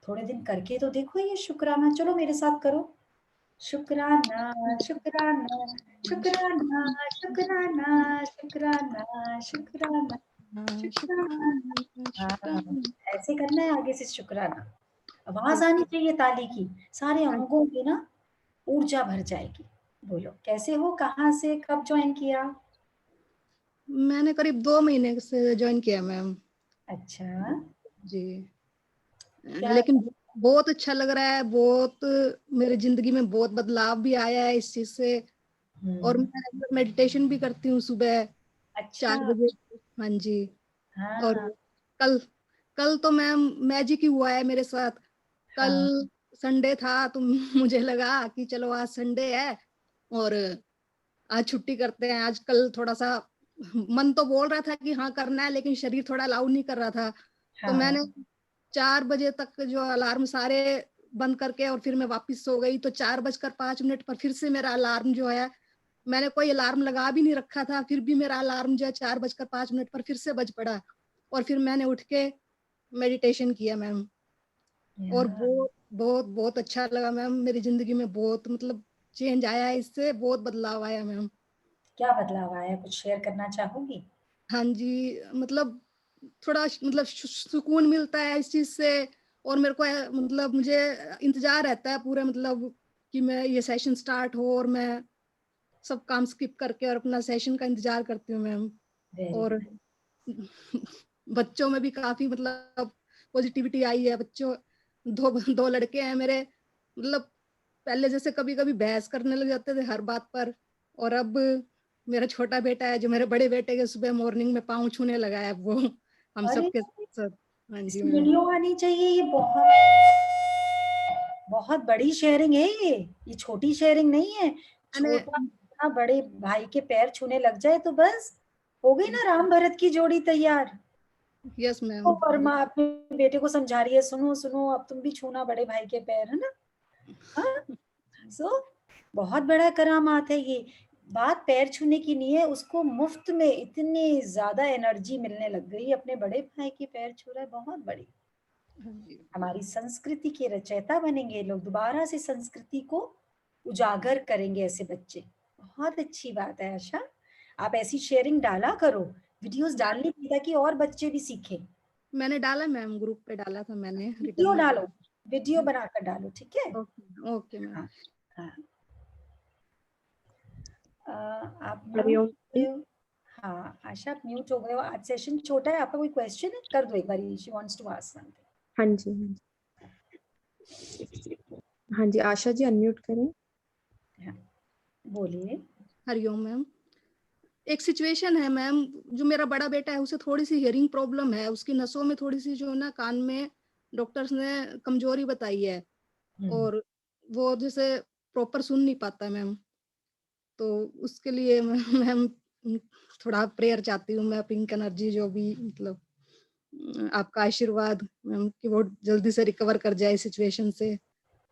थोड़े दिन करके तो देखो ये शुक्राना। चलो मेरे साथ करो। शुक्राना शुक्राना शुक्राना शुक्राना शुक्राना शुक्राना शुक्राना। हाँ, ऐसे करना है आगे से शुक्राना। आवाज आनी चाहिए ताली की, सारे अंगों में ना ऊर्जा भर जाएगी। बोलो कैसे हो, कहाँ से, कब ज्वाइन किया? मैंने करीब 2 महीने से ज्वाइन किया मैम अच्छा, जी। क्या? लेकिन बहुत अच्छा लग रहा है, बहुत मेरी जिंदगी में बहुत बदलाव भी आया है इस चीज से। और मैं मेडिटेशन भी करती हूँ सुबह अच्छा। 4 बजे। हाँ जी। और हाँ कल कल तो मैम मैजिक ही हुआ है मेरे साथ। कल हाँ संडे था तो मुझे लगा कि चलो आज संडे है और आज छुट्टी करते हैं। आज कल थोड़ा सा मन तो बोल रहा था कि हाँ करना है, लेकिन शरीर थोड़ा अलाउ नहीं कर रहा था। तो हाँ। मैंने 4 बजे तक जो अलार्म सारे बंद करके और फिर मैं वापस सो गई। तो 4:05 पर फिर से मेरा अलार्म जो है, मैंने कोई अलार्म लगा भी नहीं रखा था, फिर भी मेरा अलार्म जो है 4:05 पर फिर से बज पड़ा। और फिर मैंने उठ के मेडिटेशन किया मैम। और हाँ, बहुत बहुत बहुत अच्छा लगा मैम। मेरी जिंदगी में बहुत मतलब चेंज आया है, इससे बहुत बदलाव आया मैम। क्या बदलाव आया, कुछ शेयर करना चाहोगी? हाँ जी, मतलब थोड़ा मतलब सुकून मिलता है इस चीज से। और मेरे को मतलब मुझे इंतजार रहता है पूरा, मतलब कि मैं ये सेशन स्टार्ट हो और मैं सब काम स्किप करके और अपना सेशन का इंतजार करती हूँ मैम। वेरी और बच्चों में भी काफी मतलब पॉजिटिविटी आई है। बच्चों दो दो लड़के हैं मेरे, मतलब पहले जैसे कभी कभी बहस करने लग जाते थे हर बात पर, और अब मेरा छोटा बेटा है जो मेरे बड़े बेटे के सुबह मॉर्निंग में पाँव छूने लगा है, वो हम अरे सबके साथ। हाँ जी इसकी मैम। वीडियो आनी चाहिए, ये बहुत बहुत बड़ी शेयरिंग है ये छोटी शेयरिंग नहीं है। मैंने छोटा ना बड़े भाई के पैर छूने लग जाए तो बस हो गई ना राम भरत की जोड़ी तैयार। Yes ma'am. तो वर्मा अपने बेटे को समझा रही है, सुनो सुनो अब तुम भी छूना बड़े भाई के पैर, है ना। हाँ, सो बहुत बड़ा करामात है ये। बात पैर छूने की नहीं है, उसको मुफ्त में इतनी ज्यादा एनर्जी मिलने लग गई, अपने बड़े भाई के पैर छू रहा है, बहुत बड़ी। हमारी संस्कृति के रचयिता बनेंगे लोग, दोबारा से संस्कृति को उजागर करेंगे ऐसे बच्चे। बहुत अच्छी बात है आशा, आप ऐसी शेयरिंग डाला करो, वीडियोस डालनी चाहिए ताकि और बच्चे भी सीखें। मैंने डाला मैम, ग्रुप पे डाला था मैंने, वीडियो रिटर्न में डालो, वीडियो बनाकर डालो, ठीक है। Okay okay ma'am. हाँ, हाँ। आप हरिओम। म्यूट हो। हाँ आशा, आप म्यूट हो गए हो। आज सेशन छोटा है, आपका कोई क्वेश्चन है कर दो एक बार, she wants to ask something. हाँ जी, हाँ जी, आशा जी अनम्यूट करें। हाँ, बोलिए। हरिओम मैम। एक सिचुएशन है मैम, जो मेरा बड़ा बेटा है उसे थोड़ी सी हियरिंग प्रॉब्लम है, उसकी नसों में थोड़ी सी जो ना कान में डॉक्टर्स ने कमजोरी बताई है, और वो जैसे प्रॉपर सुन नहीं पाता मैम। तो उसके लिए मैम थोड़ा प्रेयर चाहती हूँ मैं, पिंक एनर्जी जो भी, मतलब आपका आशीर्वाद मैम कि वो जल्दी से रिकवर कर जाए सिचुएशन से।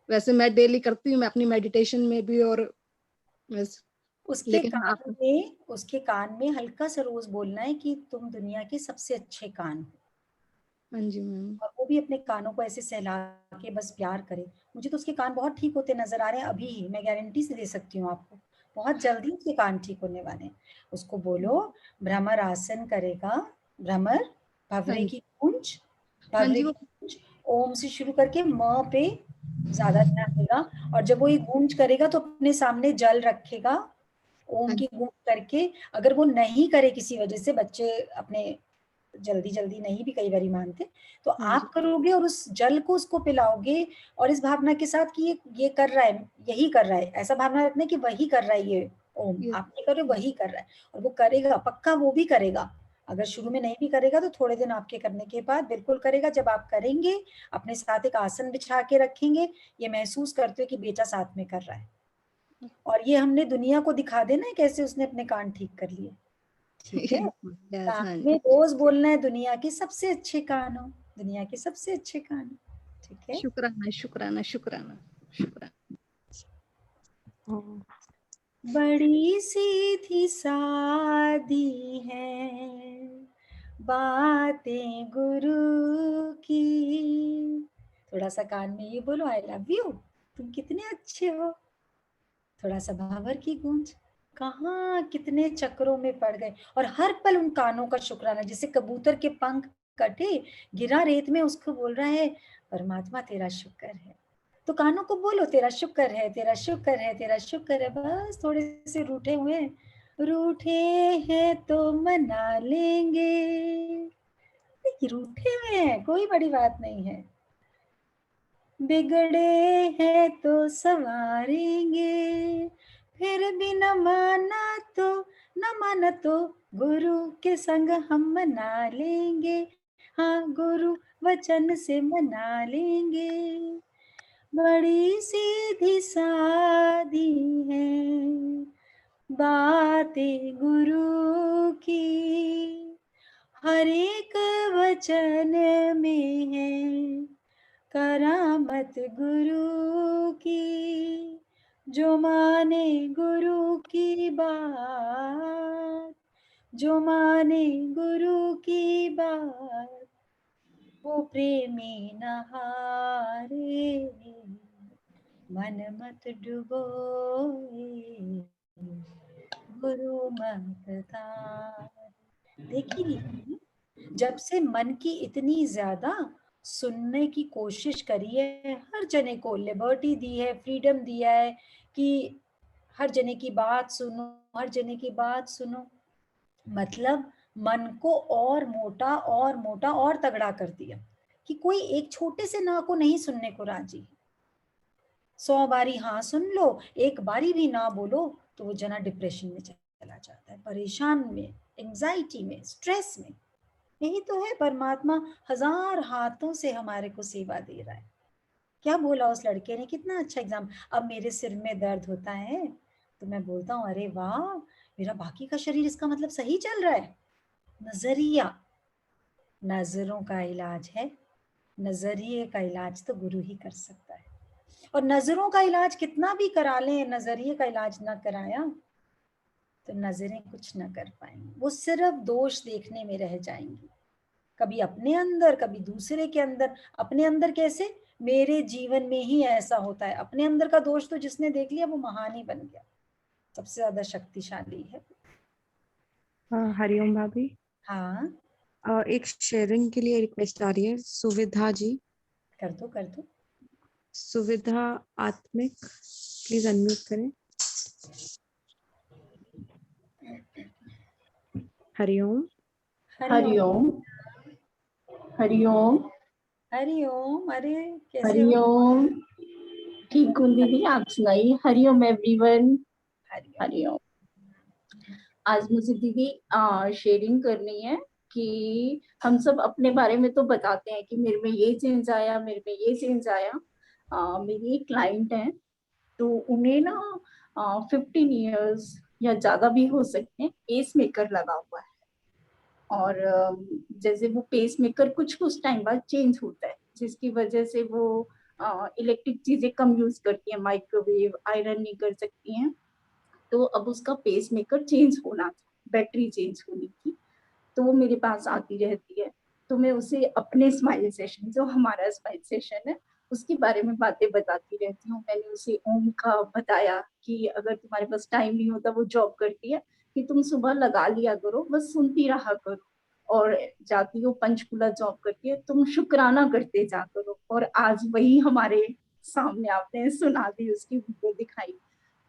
वैसे मैं डेली करती हूँ मैं अपनी मेडिटेशन में भी, और बस लेकिन आप उसके कान में हल्का सा रोज बोलना है कि तुम दुनिया के सबसे अच्छे कान हो, हाँ जी मैम। और वो भी अपने कानों को ऐसे सहला के बस प्यार करे। मुझे तो उसके कान बहुत ठीक होते नजर आ रहे हैं अभी ही, मैं गारंटी से दे सकती हूँ आपको, बहुत जल्दी उसके कान ठीक होने वाले हैं। उसको बोलो भ्रमर आसन करेगा, भ्रमर, हाँ भवरे जी की गूंज, हाँ भवरे जी। की गूंज, ओम से शुरू करके म पे ज्यादा ध्यान देगा। और जब वो ये गूंज करेगा तो अपने सामने जल रखेगा, ओम हाँ की गूंज करके। अगर वो नहीं करे किसी वजह से, बच्चे अपने जल्दी जल्दी नहीं भी कई बारी मानते, तो हाँ जी। आप करोगे और उस जल को उसको पिलाओगे, और इस भावना के साथ कि ये कर रहा है, यही कर रहा है, ऐसा भावना रखना कि वही कर रहा है, ये ओम ये आप नहीं कर रहे हो, वही कर रहा है। और वो करेगा पक्का, वो भी करेगा। अगर शुरू में नहीं भी करेगा तो थोड़े दिन आपके करने के बाद बिल्कुल करेगा। जब आप करेंगे, अपने साथ एक आसन बिछा के रखेंगे, ये महसूस करते हो कि बेटा साथ में कर रहा है, और ये हमने दुनिया को दिखा देना है कैसे उसने अपने कान ठीक कर लिए, ठीक है। यस कान हाँ में जी। रोज बोलना है दुनिया के सबसे अच्छे कान हो, दुनिया के सबसे अच्छे कान हो, ठीक है। शुक्राना शुक्राना शुक्राना शुक्राना। हाँ, बड़ी सीधी सादी है बातें गुरु की, थोड़ा सा कान में ये बोलो, आई लव यू, तुम कितने अच्छे हो। थोड़ा सा भावर की गूंज, कहाँ कितने चक्रों में पड़ गए, और हर पल उन कानों का शुक्राना। जैसे कबूतर के पंख कटे, गिरा रेत में, उसको बोल रहा है परमात्मा तेरा शुक्र है। तो कानों को बोलो तेरा शुक्र है, तेरा शुक्र है, तेरा शुक्र है। बस थोड़े से रूठे हुए हैं, रूठे हैं तो मना लेंगे, रूठे हुए हैं कोई बड़ी बात नहीं है, बिगड़े हैं तो संवारेंगे, फिर भी न माना तो गुरु के संग हम मना लेंगे, हाँ गुरु वचन से मना लेंगे। बड़ी सीधी सादी है बातें गुरु की, हर एक वचन में है करामत गुरु की। जो माने गुरु की बात, जो माने गुरु की बात, वो प्रेमी न हारे, मन मत डुबोए, गुरु मत तारे। देखिए, जब से मन की इतनी ज्यादा सुनने की कोशिश करी है, हर जने को लिबर्टी दी है, फ्रीडम दिया है कि हर जने की बात सुनो, हर जने की बात सुनो, मतलब मन को और मोटा और मोटा और तगड़ा कर दिया कि कोई एक छोटे से ना को नहीं सुनने को राजी। 100 बारी हाँ सुन लो, एक बारी भी ना बोलो तो वो जना डिप्रेशन में चला जाता है, परेशान में, एंजाइटी में, स्ट्रेस में। यही तो है, परमात्मा हजार हाथों से हमारे को सेवा दे रहा है। क्या बोला उस लड़के ने, कितना अच्छा एग्जाम। अब मेरे सिर में दर्द होता है तो मैं बोलता हूँ अरे वाह, मेरा बाकी का शरीर इसका मतलब सही चल रहा है, नजरिया, नजरों का इलाज है, नजरिए का इलाज तो गुरु ही कर सकता है। और नजरों का इलाज कितना भी करा लें, नजरिए का इलाज ना कराया तो नजरें कुछ ना कर पाएंगी, वो सिर्फ दोष देखने में रह जाएंगी, कभी अपने अंदर कभी दूसरे के अंदर। अपने अंदर कैसे? मेरे जीवन में ही ऐसा होता है, अपने अंदर का दोष तो जिसने देख लिया वो महान ही बन गया, सबसे ज्यादा शक्तिशाली है। हरिओम भाभी। हाँ, एक शेयरिंग के लिए रिक्वेस्ट आ रही है, सुविधा जी। कर दो कर दो। सुविधा आत्मिक, प्लीज अनम्यूट करें। हरिओम। हरिओम। हरिओम। हरिओम। अरे कैसे हो? हरिओम। ठीक हूँ दीदी, आप सुनाइए। हरिओम एवरीवन। हरिओम। हरिओम। आज मुझे दीदी शेयरिंग करनी है कि हम सब अपने बारे में तो बताते हैं कि मेरे में ये चेंज आया, मेरे में ये चेंज आया। मेरी एक क्लाइंट है, तो उन्हें ना 15 इयर्स या ज्यादा भी हो सकते हैं पेस मेकर लगा हुआ है। और जैसे वो पेस मेकर कुछ कुछ टाइम बाद चेंज होता है, जिसकी वजह से वो इलेक्ट्रिक चीजें कम यूज करती है, माइक्रोवेव आयरन नहीं कर सकती हैं। तो अब उसका पेस मेकर चेंज होना था, बैटरी चेंज होनी थी, तो वो मेरे पास आती रहती है। तो मैं उसे अपने स्माइल सेशन, जो हमारा स्माइल सेशन है, उसके बारे में बातें बताती रहती हूँ। मैंने उसे ओम का बताया कि अगर तुम्हारे पास टाइम नहीं होता, वो जॉब करती है, कि तुम सुबह लगा लिया करो, बस सुनती रहा करो। और जाती हो पंचकुला जॉब करती है, तुम शुक्राना करते जा करो। और आज वही हमारे सामने आपने सुना दी, उसकी वीडियो दिखाई।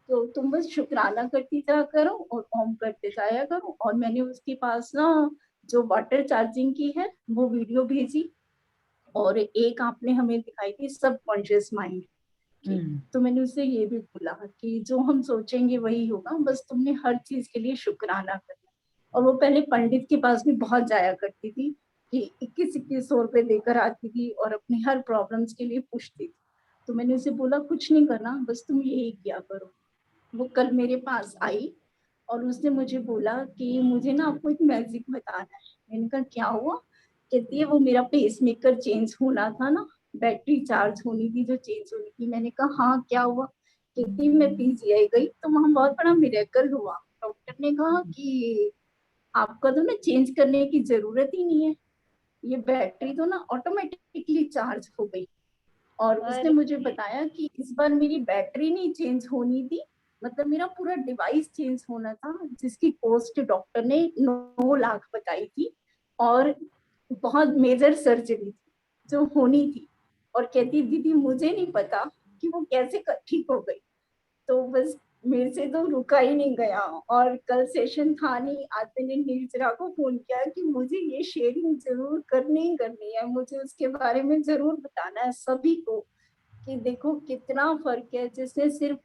तो तुम बस शुक्राना करती जा करो और ओम करते जाया करो। और मैंने उसके पास ना जो वाटर चार्जिंग की है वो वीडियो भेजी, और एक आपने हमें दिखाई थी सबकॉन्शियस माइंड की। तो मैंने उससे ये भी बोला कि जो हम सोचेंगे वही होगा, बस तुमने हर चीज के लिए शुक्राना करना। और वो पहले पंडित के पास भी बहुत जाया करती थी कि 21-21 रुपए देकर आती थी और अपनी हर प्रॉब्लम्स के लिए पूछती थी। तो मैंने उसे बोला कुछ नहीं करना, बस तुम यही किया करो। वो कल मेरे पास आई और उसने मुझे बोला कि मुझे ना आपको एक मैजिक बताना है। मैंने कहा क्या हुआ? कहती है वो मेरा पेस मेकर चेंज होना था ना, बैटरी चार्ज होनी थी जो चेंज होनी थी। मैंने कहा हाँ क्या हुआ? कहती मैं पीजीआई गई तो वहां बहुत बड़ा मिरेकल हुआ। डॉक्टर ने कहा कि आपका तो ना चेंज करने की जरूरत ही नहीं है, ये बैटरी तो ना ऑटोमेटिकली चार्ज हो गई। और उसने अरे मुझे बताया कि इस बार मेरी बैटरी नहीं चेंज होनी थी, मतलब मेरा पूरा डिवाइस चेंज होना था, जिसकी कॉस्ट डॉक्टर ने 9 लाख बताई थी। और बहुत मेजर सर्जरी थी जो होनी थी। और कहती दीदी मुझे नहीं पता कि वो कैसे ठीक हो गई। तो बस मेरे से तो रुका ही नहीं गया। और कल सेशन था नहीं, आज मैंने निर्जरा को फोन किया कि मुझे ये शेयरिंग जरूर करनी ही करनी है, मुझे उसके बारे में जरूर बताना है सभी को कि देखो कितना फर्क है। जिसने सिर्फ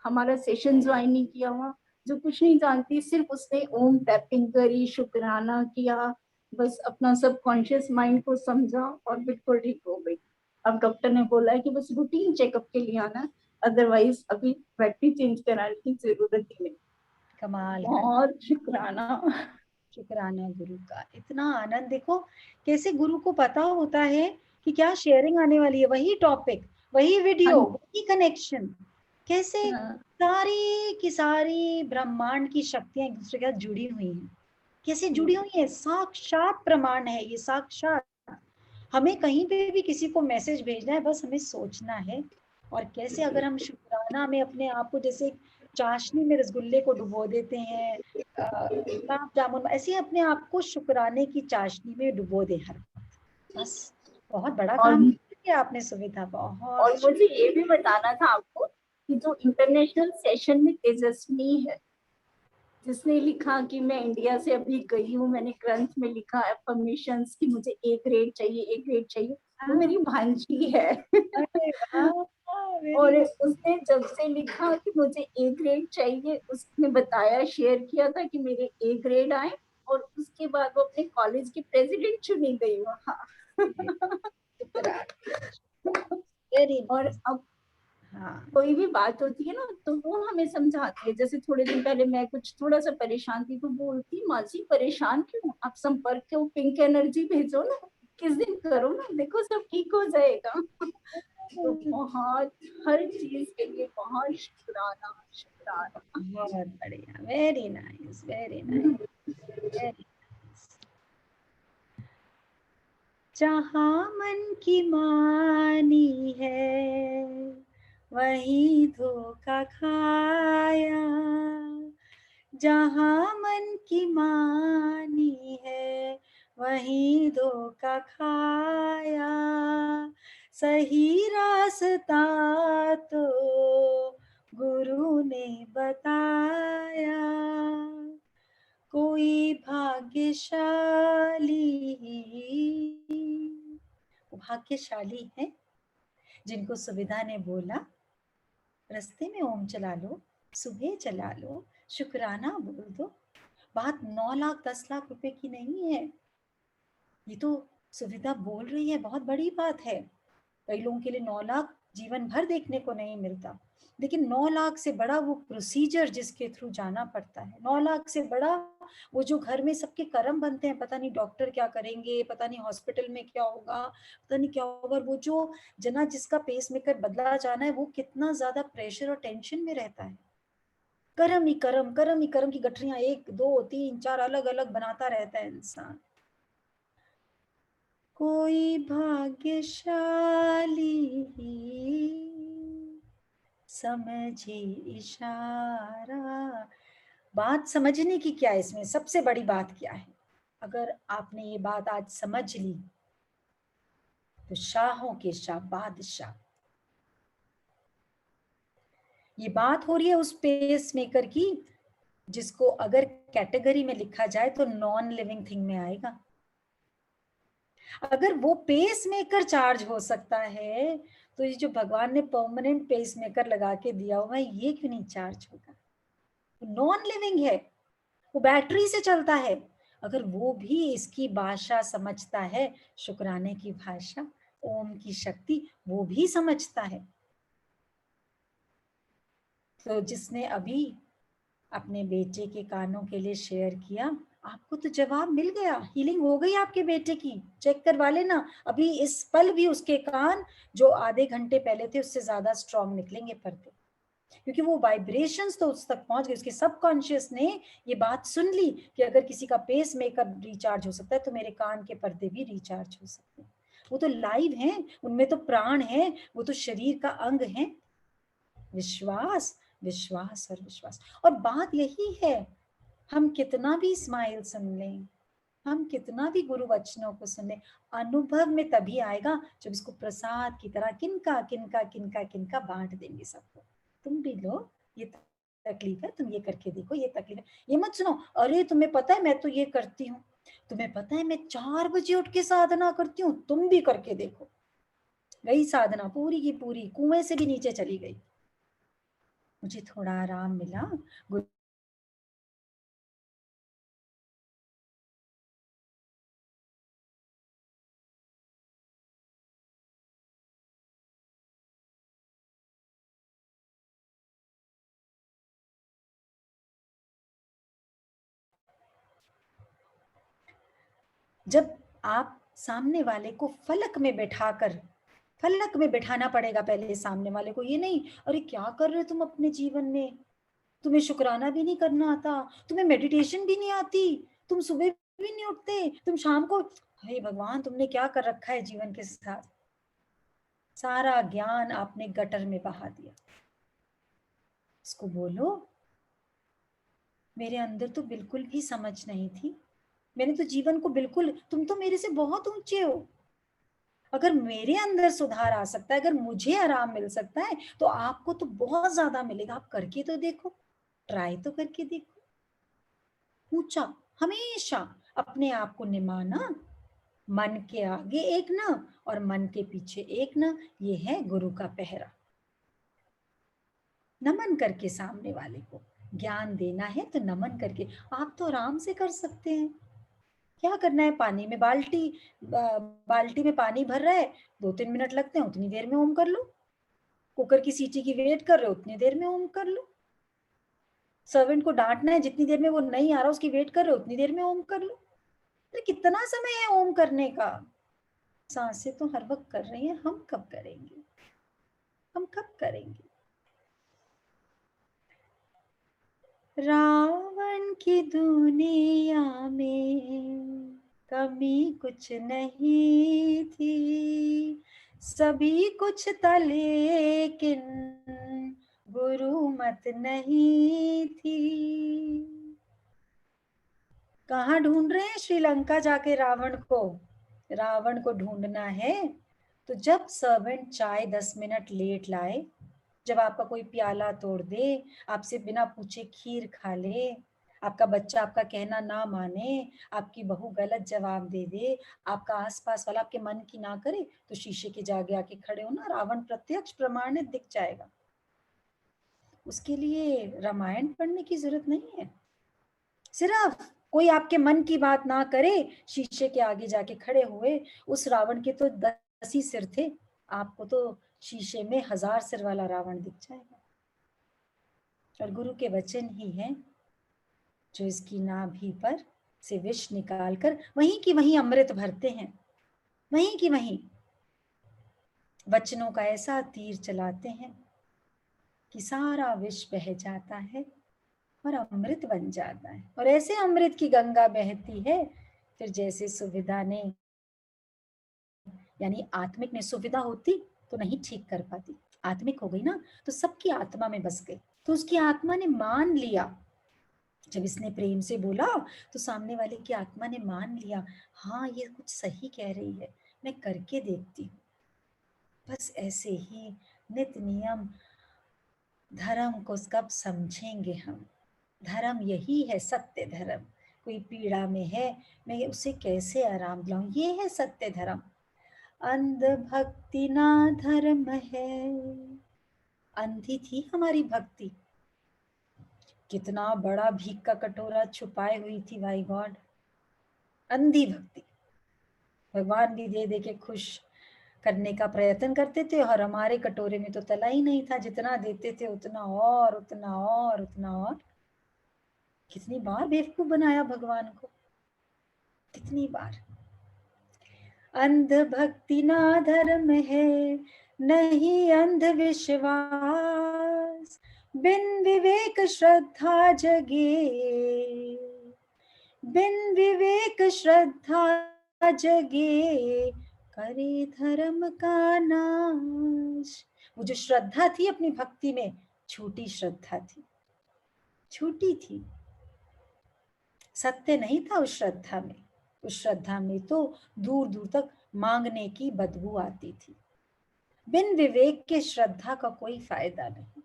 हमारा सेशन ज्वाइन नहीं किया हुआ, जो कुछ नहीं जानती, सिर्फ उसने ओम टैपिंग करी, शुक्राना किया, बस अपना सबकॉन्शियस माइंड को समझा और बिल्कुल ठीक हो गई। अब डॉक्टर ने बोला है कि बस रूटीन चेकअप के लिए आना, अदरवाइज अभी बैटरी चेंज कराने की जरूरत ही नहीं। कमाल कर, बहुत शुक्राना। शुक्राना गुरु का। इतना आनंद देखो, कैसे गुरु को पता होता है कि क्या शेयरिंग आने वाली है, वही टॉपिक, वही वीडियो, वही कनेक्शन। कैसे सारी की सारी ब्रह्मांड की शक्तियां एक दूसरे के साथ जुड़ी हुई हैं, कैसे जुड़ी हुई है, साक्षात प्रमाण है ये, साक्षात। हमें कहीं पे भी किसी को मैसेज भेजना है, बस हमें सोचना है। और कैसे अगर हम शुक्राना में अपने आप को, जैसे चाशनी में रसगुल्ले को डुबो देते हैं, गुलाब जामुन, ऐसे ही अपने आप को शुक्राने की चाशनी में डुबो दे हर वक्त। बस बहुत बड़ा और काम किया आपने सुविधा, बहुत। और मुझे ये भी बताना था आपको कि जो इंटरनेशनल सेशन में तेजस्विनी है, जिसने लिखा कि मैं इंडिया से अभी गई हूँ, मैंने ग्रंथ में लिखा एफर्मेशंस कि मुझे ए ग्रेड चाहिए, ए ग्रेड चाहिए, वो मेरी भांजी है। अरे वाह, और वेरी। उसने जब से लिखा कि मुझे ए ग्रेड चाहिए, उसने बताया, शेयर किया था कि मेरे ए ग्रेड आए। और उसके बाद वो अपने कॉलेज की प्रेसिडेंट चुनी गई वहाँ। वेरी और नाइस। अब हाँ, कोई भी बात होती है ना तो वो हमें समझाती है। जैसे थोड़े दिन पहले मैं कुछ थोड़ा सा परेशान थी तो बोलती, माँ जी परेशान क्यों, आप संपर्क के पिंक एनर्जी भेजो ना, किस दिन करो ना, देखो सब ठीक हो जाएगा। तो बहुत हर चीज के लिए बहुत शुक्राना शुक्राना। बहुत बढ़िया, very nice, very nice, very nice. जहाँ मन की मानी है वही धोखा खाया, जहाँ मन की मानी है वही धोखा खाया, सही रास्ता तो गुरु ने बताया, कोई भाग्यशाली, वो भाग्यशाली है जिनको सुविधा ने बोला रास्ते में ओम चला लो, सुबह चला लो, शुक्राना बोल दो। बात 9 लाख 10 लाख रुपए की नहीं है, ये तो सुविधा बोल रही है, बहुत बड़ी बात है। कई लोगों के लिए 9 लाख जीवन भर देखने को नहीं मिलता, लेकिन 9 लाख से बड़ा वो प्रोसीजर जिसके थ्रू जाना पड़ता है, 9 लाख से बड़ा वो जो घर में सबके कर्म बनते हैं, पता नहीं डॉक्टर क्या करेंगे, पता नहीं हॉस्पिटल में क्या होगा, पता नहीं क्या होगा, वो जो जना जिसका पेस मेकर बदला जाना है वो कितना ज्यादा प्रेशर और टेंशन में रहता है। कर्म ही कर्म, कर्म ही कर्म की गठरियां 1 2 3 4 अलग अलग बनाता रहता है इंसान। कोई भाग्यशाली समझे इशारा। बात समझने की क्या है इसमें, सबसे बड़ी बात क्या है, अगर आपने ये बात आज समझ ली तो शाहों के शाह बादशाह। ये बात हो रही है उस पेस मेकर की जिसको अगर कैटेगरी में लिखा जाए तो नॉन लिविंग थिंग में आएगा। अगर वो पेस मेकर चार्ज हो सकता है तो ये जो भगवान ने परमानेंट पेस मेकर लगा के दिया हुआ है ये क्यों नहीं चार्ज होगा। नॉन लिविंग है, वो बैटरी से चलता है, अगर वो भी इसकी भाषा समझता है, शुक्राने की भाषा, ओम की शक्ति, वो भी समझता है। तो जिसने अभी अपने बेटे के कानों के लिए शेयर किया, आपको तो जवाब मिल गया, हीलिंग हो गई आपके बेटे की, चेक करवा लेना। अभी इस पल भी उसके कान जो आधे घंटे पहले थे उससे ज्यादा स्ट्रांग निकलेंगे पर्दे, क्योंकि वो वाइब्रेशंस तो उस तक पहुंच गए, उसके सबकॉन्शियस ने ये बात सुन ली कि अगर किसी का पेस मेकर रिचार्ज हो सकता है तो मेरे कान के पर्दे भी रिचार्ज हो सकते हैं। वो तो लाइव हैं, उनमें तो प्राण है, वो तो शरीर का अंग है। विश्वास विश्वास और विश्वास। और बात यही है, हम कितना भी स्माइल सुन लें, हम कितना भी गुरु वचनों को सुन लें, अनुभव में तभी आएगा जब इसको प्रसाद की तरह किनका किनका किनका किनका बांट देंगे सबको। तुम भी लो, ये तकलीफ है, तुम ये करके देखो, ये तकलीफ है, ये मत सुनो, अरे तुम्हें पता है मैं तो ये करती हूँ, तुम्हें पता है मैं 4 बजे उठ के साधना करती हूँ, तुम भी करके देखो। गई साधना पूरी की पूरी कुएं से भी नीचे चली गई। मुझे थोड़ा आराम मिला, जब आप सामने वाले को फलक में बैठाकर, फलक में बैठाना पड़ेगा पहले सामने वाले को, ये नहीं अरे क्या कर रहे हो तुम अपने जीवन में, तुम्हें शुक्राना भी नहीं करना आता, तुम्हें मेडिटेशन भी नहीं आती, तुम सुबह भी नहीं उठते, तुम शाम को, हे भगवान तुमने क्या कर रखा है जीवन के साथ, सारा ज्ञान आपने गटर में बहा दिया। इसको बोलो मेरे अंदर तो बिल्कुल भी समझ नहीं थी, मैंने तो जीवन को बिल्कुल, तुम तो मेरे से बहुत ऊंचे हो, अगर मेरे अंदर सुधार आ सकता है, अगर मुझे आराम मिल सकता है तो आपको तो बहुत ज्यादा मिलेगा, आप करके तो देखो, ट्राई तो करके देखो। ऊंचा हमेशा अपने आप को निमाना, मन के आगे एक न और मन के पीछे एक न, ये है गुरु का पहरा। नमन करके सामने वाले को ज्ञान देना है तो नमन करके, आप तो आराम से कर सकते हैं। क्या करना है, पानी में बाल्टी में पानी भर रहा है, 2-3 मिनट लगते हैं, उतनी देर में ओम कर लो। कुकर की सीटी की वेट कर रहे हो, उतनी देर में ओम कर लो। सर्वेंट को डांटना है, जितनी देर में वो नहीं आ रहा उसकी वेट कर रहे हो, उतनी देर में ओम कर लो। अरे कितना समय है ओम करने का? सांसें तो हर वक्त कर रही हैं, हम कब करेंगे? हम कब करेंगे? रावण की दुनिया में कमी कुछ नहीं थी, सभी कुछ था लेकिन गुरु मत नहीं थी। कहाँ ढूंढ रहे हैं? श्रीलंका जाके रावण को। रावण को ढूंढना है तो जब सर्वेंट चाय 10 मिनट लेट लाए, जब आपका कोई प्याला तोड़ दे, आपसे बिना पूछे खीर खा ले, आपका बच्चा आपका कहना ना माने, आपकी बहू गलत जवाब दे दे, आपका आसपास वाला आपके मन की ना करे, तो शीशे के जागे आके खड़े हो ना, रावण प्रत्यक्ष प्रमाणित दिख जाएगा। उसके लिए रामायण पढ़ने की जरूरत नहीं है। सिर्फ कोई आपके मन की बात ना करे, शीशे के आगे जाके खड़े हुए, उस रावण के तो 10 ही सिर थे, आपको तो शीशे में 1000 सिर वाला रावण दिख जाएगा। और गुरु के वचन ही हैं जो इसकी नाभि पर से विष निकालकर वहीं की वहीं अमृत भरते हैं, वहीं की वहीं वचनों का ऐसा तीर चलाते हैं कि सारा विष बह जाता है और अमृत बन जाता है। और ऐसे अमृत की गंगा बहती है, फिर जैसे सुविधा ने यानी आत्मिक ने, सुविधा होती तो नहीं ठीक कर पाती, आत्मिक हो गई ना तो सबकी आत्मा में बस गई, तो उसकी आत्मा ने मान लिया। जब इसने प्रेम से बोला तो सामने वाले की आत्मा ने मान लिया, हाँ ये कुछ सही कह रही है, मैं करके देखती हूँ। बस ऐसे ही नित नियम धर्म को कब समझेंगे हम? धर्म यही है, सत्य धर्म। कोई पीड़ा में है, मैं उसे कैसे आराम दिलाऊं, ये है सत्य धर्म। अंध भक्ति ना धर्म है। अंधी थी हमारी भक्ति, कितना बड़ा भीख का कटोरा छुपाए हुई थी भाई गॉड। अंधी भक्ति, भगवान भी दे दे के खुश करने का प्रयत्न करते थे और हमारे कटोरे में तो तला ही नहीं था, जितना देते थे उतना और उतना और उतना और। कितनी बार बेवकूफ बनाया भगवान को, कितनी बार। अंध भक्ति ना धर्म है, नहीं अंधविश्वास, बिन विवेक श्रद्धा जगे, बिन विवेक श्रद्धा जगे, करे धर्म का नाश। वो जो श्रद्धा थी अपनी भक्ति में, छोटी श्रद्धा थी, छोटी थी, सत्य नहीं था उस श्रद्धा में। उस श्रद्धा में तो दूर दूर तक मांगने की बदबू आती थी। बिन विवेक के श्रद्धा का कोई फायदा नहीं,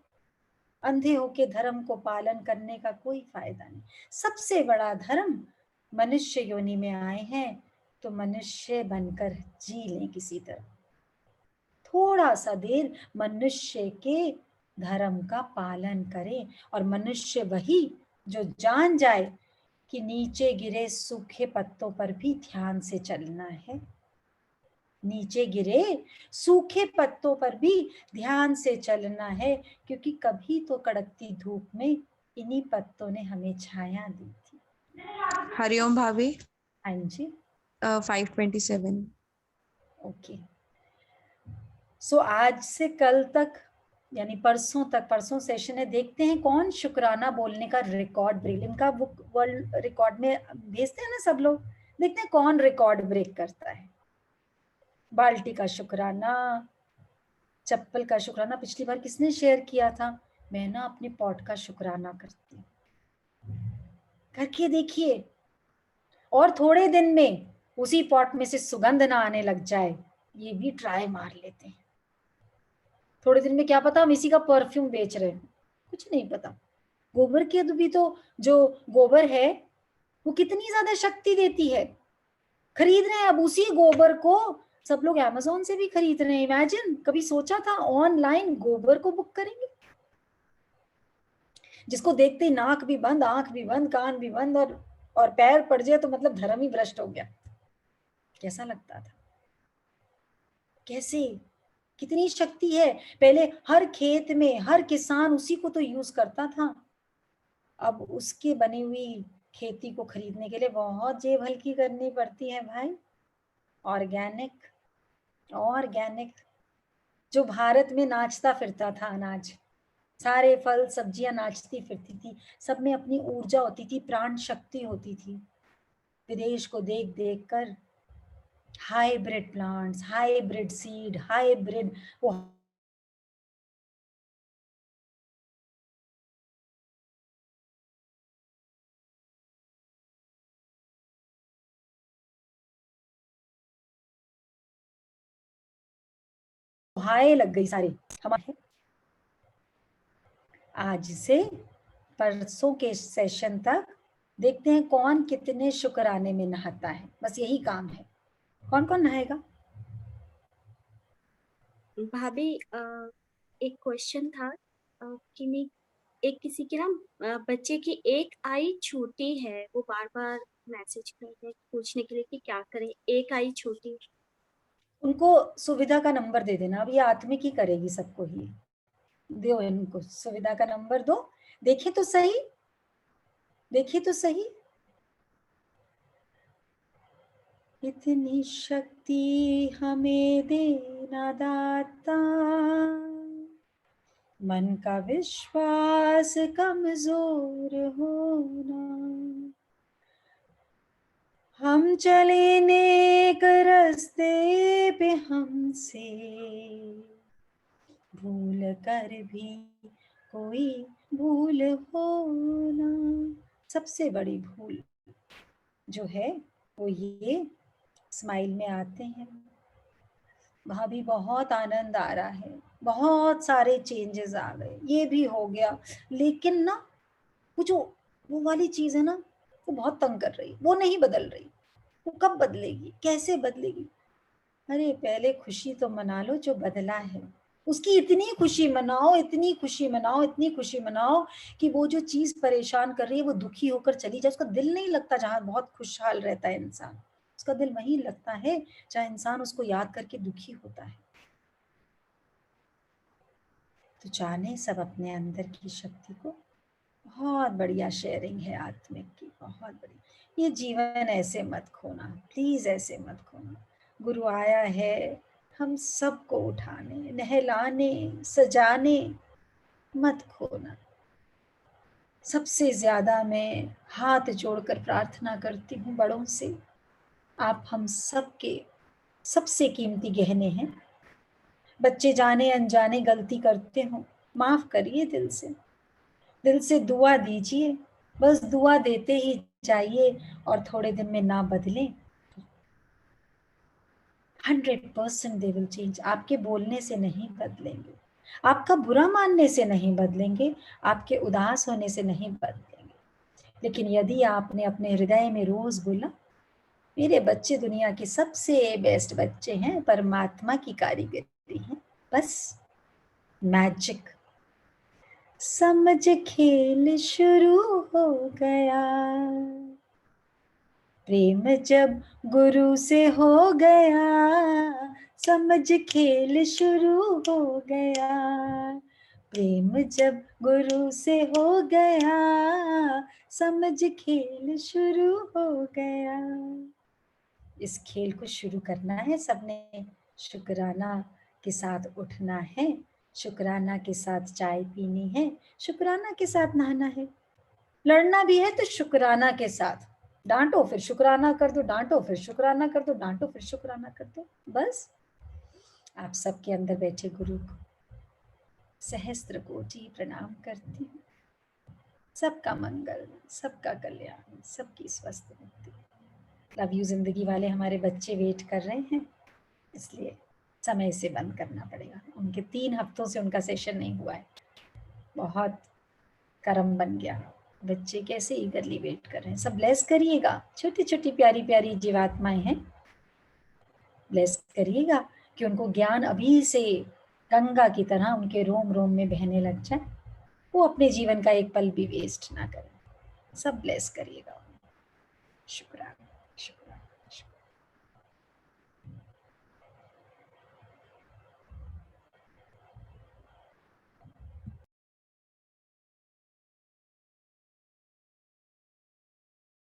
अंधे होके धर्म को पालन करने का कोई फायदा नहीं। सबसे बड़ा धर्म, मनुष्य योनि में आए हैं तो मनुष्य बनकर जी लें किसी तरह, थोड़ा सा देर मनुष्य के धर्म का पालन करें। और मनुष्य वही जो जान जाए कि नीचे गिरे सूखे पत्तों पर भी ध्यान से चलना है, नीचे गिरे सूखे पत्तों पर भी ध्यान से चलना है, क्योंकि कभी तो कड़कती धूप में इन्हीं पत्तों ने हमें छाया दी थी। हरिओम भाभी। हाँ जी। 527। ओके। सो आज से कल तक यानी परसों तक, परसों सेशन है, देखते हैं कौन शुक्राना बोलने का रिकॉर्ड ब्रेक, इनका बुक वर्ल्ड रिकॉर्ड में भेजते हैं ना सब लोग, देखते हैं कौन रिकॉर्ड ब्रेक करता है। बाल्टी का शुक्राना, चप्पल का शुक्राना पिछली बार किसने शेयर किया था? मैं ना अपने पॉट का शुक्राना करती हूँ, करके देखिए। और थोड़े दिन में उसी पॉट में से सुगंध ना आने लग जाए, ये भी ट्राई मार लेते हैं। थोड़े दिन में क्या पता हम इसी का परफ्यूम बेच रहे हैं, कुछ नहीं पता। गोबर की भी तो, जो गोबर है वो कितनी ज्यादा शक्ति देती है। खरीद रहे हैं अब उसी गोबर को सब लोग अमेज़न से भी खरीद रहे हैं। इमेजिन, कभी सोचा था ऑनलाइन गोबर को बुक करेंगे? जिसको देखते ही नाक भी बंद, आंख भी बंद, कान भी बंद, और पैर पड़ जाए तो मतलब धर्म ही भ्रष्ट हो गया। कैसा लगता था? कैसे कितनी शक्ति है। पहले हर खेत में हर किसान उसी को तो यूज करता था, अब उसके बनी हुई खेती को खरीदने के लिए बहुत जेब हल्की करनी पड़ती है भाई। ऑर्गेनिक, ऑर्गेनिक, जो भारत में नाचता फिरता था अनाज, सारे फल सब्जियां नाचती फिरती थी, सब में अपनी ऊर्जा होती थी, प्राण शक्ति होती थी। विदेश को देख देख कर hybrid plants, hybrid seed, hybrid वो हाय लग गई सारी हमारे। आज से परसों के सेशन तक देखते हैं कौन कितने शुक्राने में नहाता है, बस यही काम है। कौन कौन नहाएगा? भाभी एक क्वेश्चन था कि मैं एक किसी की ना बच्चे की एक आई छोटी है, वो बार बार मैसेज कर रहे हैं पूछने के लिए कि क्या करें, एक आई छोटी है। उनको सुविधा का नंबर दे देना, अब ये आत्मिक ही करेगी सबको ही, दो इनको सुविधा का नंबर दो। देखिए तो सही, देखिए तो सही, इतनी शक्ति हमें देना दाता, मन का विश्वास कमजोर होना, हम चले नेक रास्ते पे हमसे भूल कर भी कोई भूल होना। सबसे बड़ी भूल जो है वो ये स्माइल में आते हैं। भाभी बहुत आनंद आ रहा है, बहुत सारे चेंजेस आ गए, ये भी हो गया, लेकिन ना वो जो वो वाली चीज है ना, वो बहुत तंग कर रही, वो नहीं बदल रही। वो कब बदलेगी, कैसे बदलेगी? अरे पहले खुशी तो मना लो जो बदला है, उसकी इतनी खुशी मनाओ, इतनी खुशी मनाओ, इतनी खुशी मनाओ कि वो जो चीज परेशान कर रही है वो दुखी होकर चली जाए। उसका दिल नहीं लगता जहां बहुत खुशहाल रहता है इंसान, उसका दिल वहीं लगता है जहां इंसान उसको याद करके दुखी होता है। तो जाने सब अपने अंदर की शक्ति को। बहुत बढ़िया शेयरिंग है आत्मिक की, बहुत बढ़िया। ये जीवन ऐसे मत खोना, प्लीज ऐसे मत खोना। गुरु आया है हम सबको उठाने, नहलाने, सजाने, मत खोना। सबसे ज्यादा मैं हाथ जोड़कर प्रार्थना करती हूँ बड़ों से, आप हम सबके सबसे कीमती गहने हैं। बच्चे जाने अनजाने गलती करते हो, माफ करिए दिल से दुआ दीजिए, बस दुआ देते ही जाइए, और थोड़े दिन में ना बदलें 100% दे विल चेंज। आपके बोलने से नहीं बदलेंगे, आपका बुरा मानने से नहीं बदलेंगे, आपके उदास होने से नहीं बदलेंगे। लेकिन यदि आपने अपने हृदय में रोज बोला मेरे बच्चे दुनिया के सबसे बेस्ट बच्चे हैं, परमात्मा की कारीगरी है, बस मैजिक। समझ खेल शुरू हो गया, प्रेम जब गुरु से हो गया, समझ खेल शुरू हो गया, प्रेम जब गुरु से हो गया, समझ खेल शुरू हो गया। इस खेल को शुरू करना है सबने, शुक्राना के साथ उठना है, शुक्राना के साथ चाय पीनी है, शुक्राना के साथ नहाना है। लड़ना भी है तो शुक्राना के साथ, डांटो फिर शुक्राना कर दो, डांटो फिर शुक्राना कर दो, डांटो फिर शुक्राना कर दो। बस आप सबके अंदर बैठे गुरु को सहस्त्र कोटि प्रणाम करती हूँ। सबका मंगल, सबका कल्याण, सबकी स्वस्थ मुक्ति। लव यू जिंदगी वाले हमारे बच्चे वेट कर रहे हैं, इसलिए समय से बंद करना पड़ेगा। उनके 3 हफ्तों से उनका सेशन नहीं हुआ है, बहुत कर्म बन गया। बच्चे कैसे ईगरली वेट कर रहे हैं। सब ब्लेस करिएगा, छोटी छोटी प्यारी प्यारी जीवात्माएं हैं, ब्लेस करिएगा कि उनको ज्ञान अभी से गंगा की तरह उनके रोम रोम में बहने लग जाए, वो अपने जीवन का एक पल भी वेस्ट ना करें। सब ब्लेस करिएगा। शुक्राना।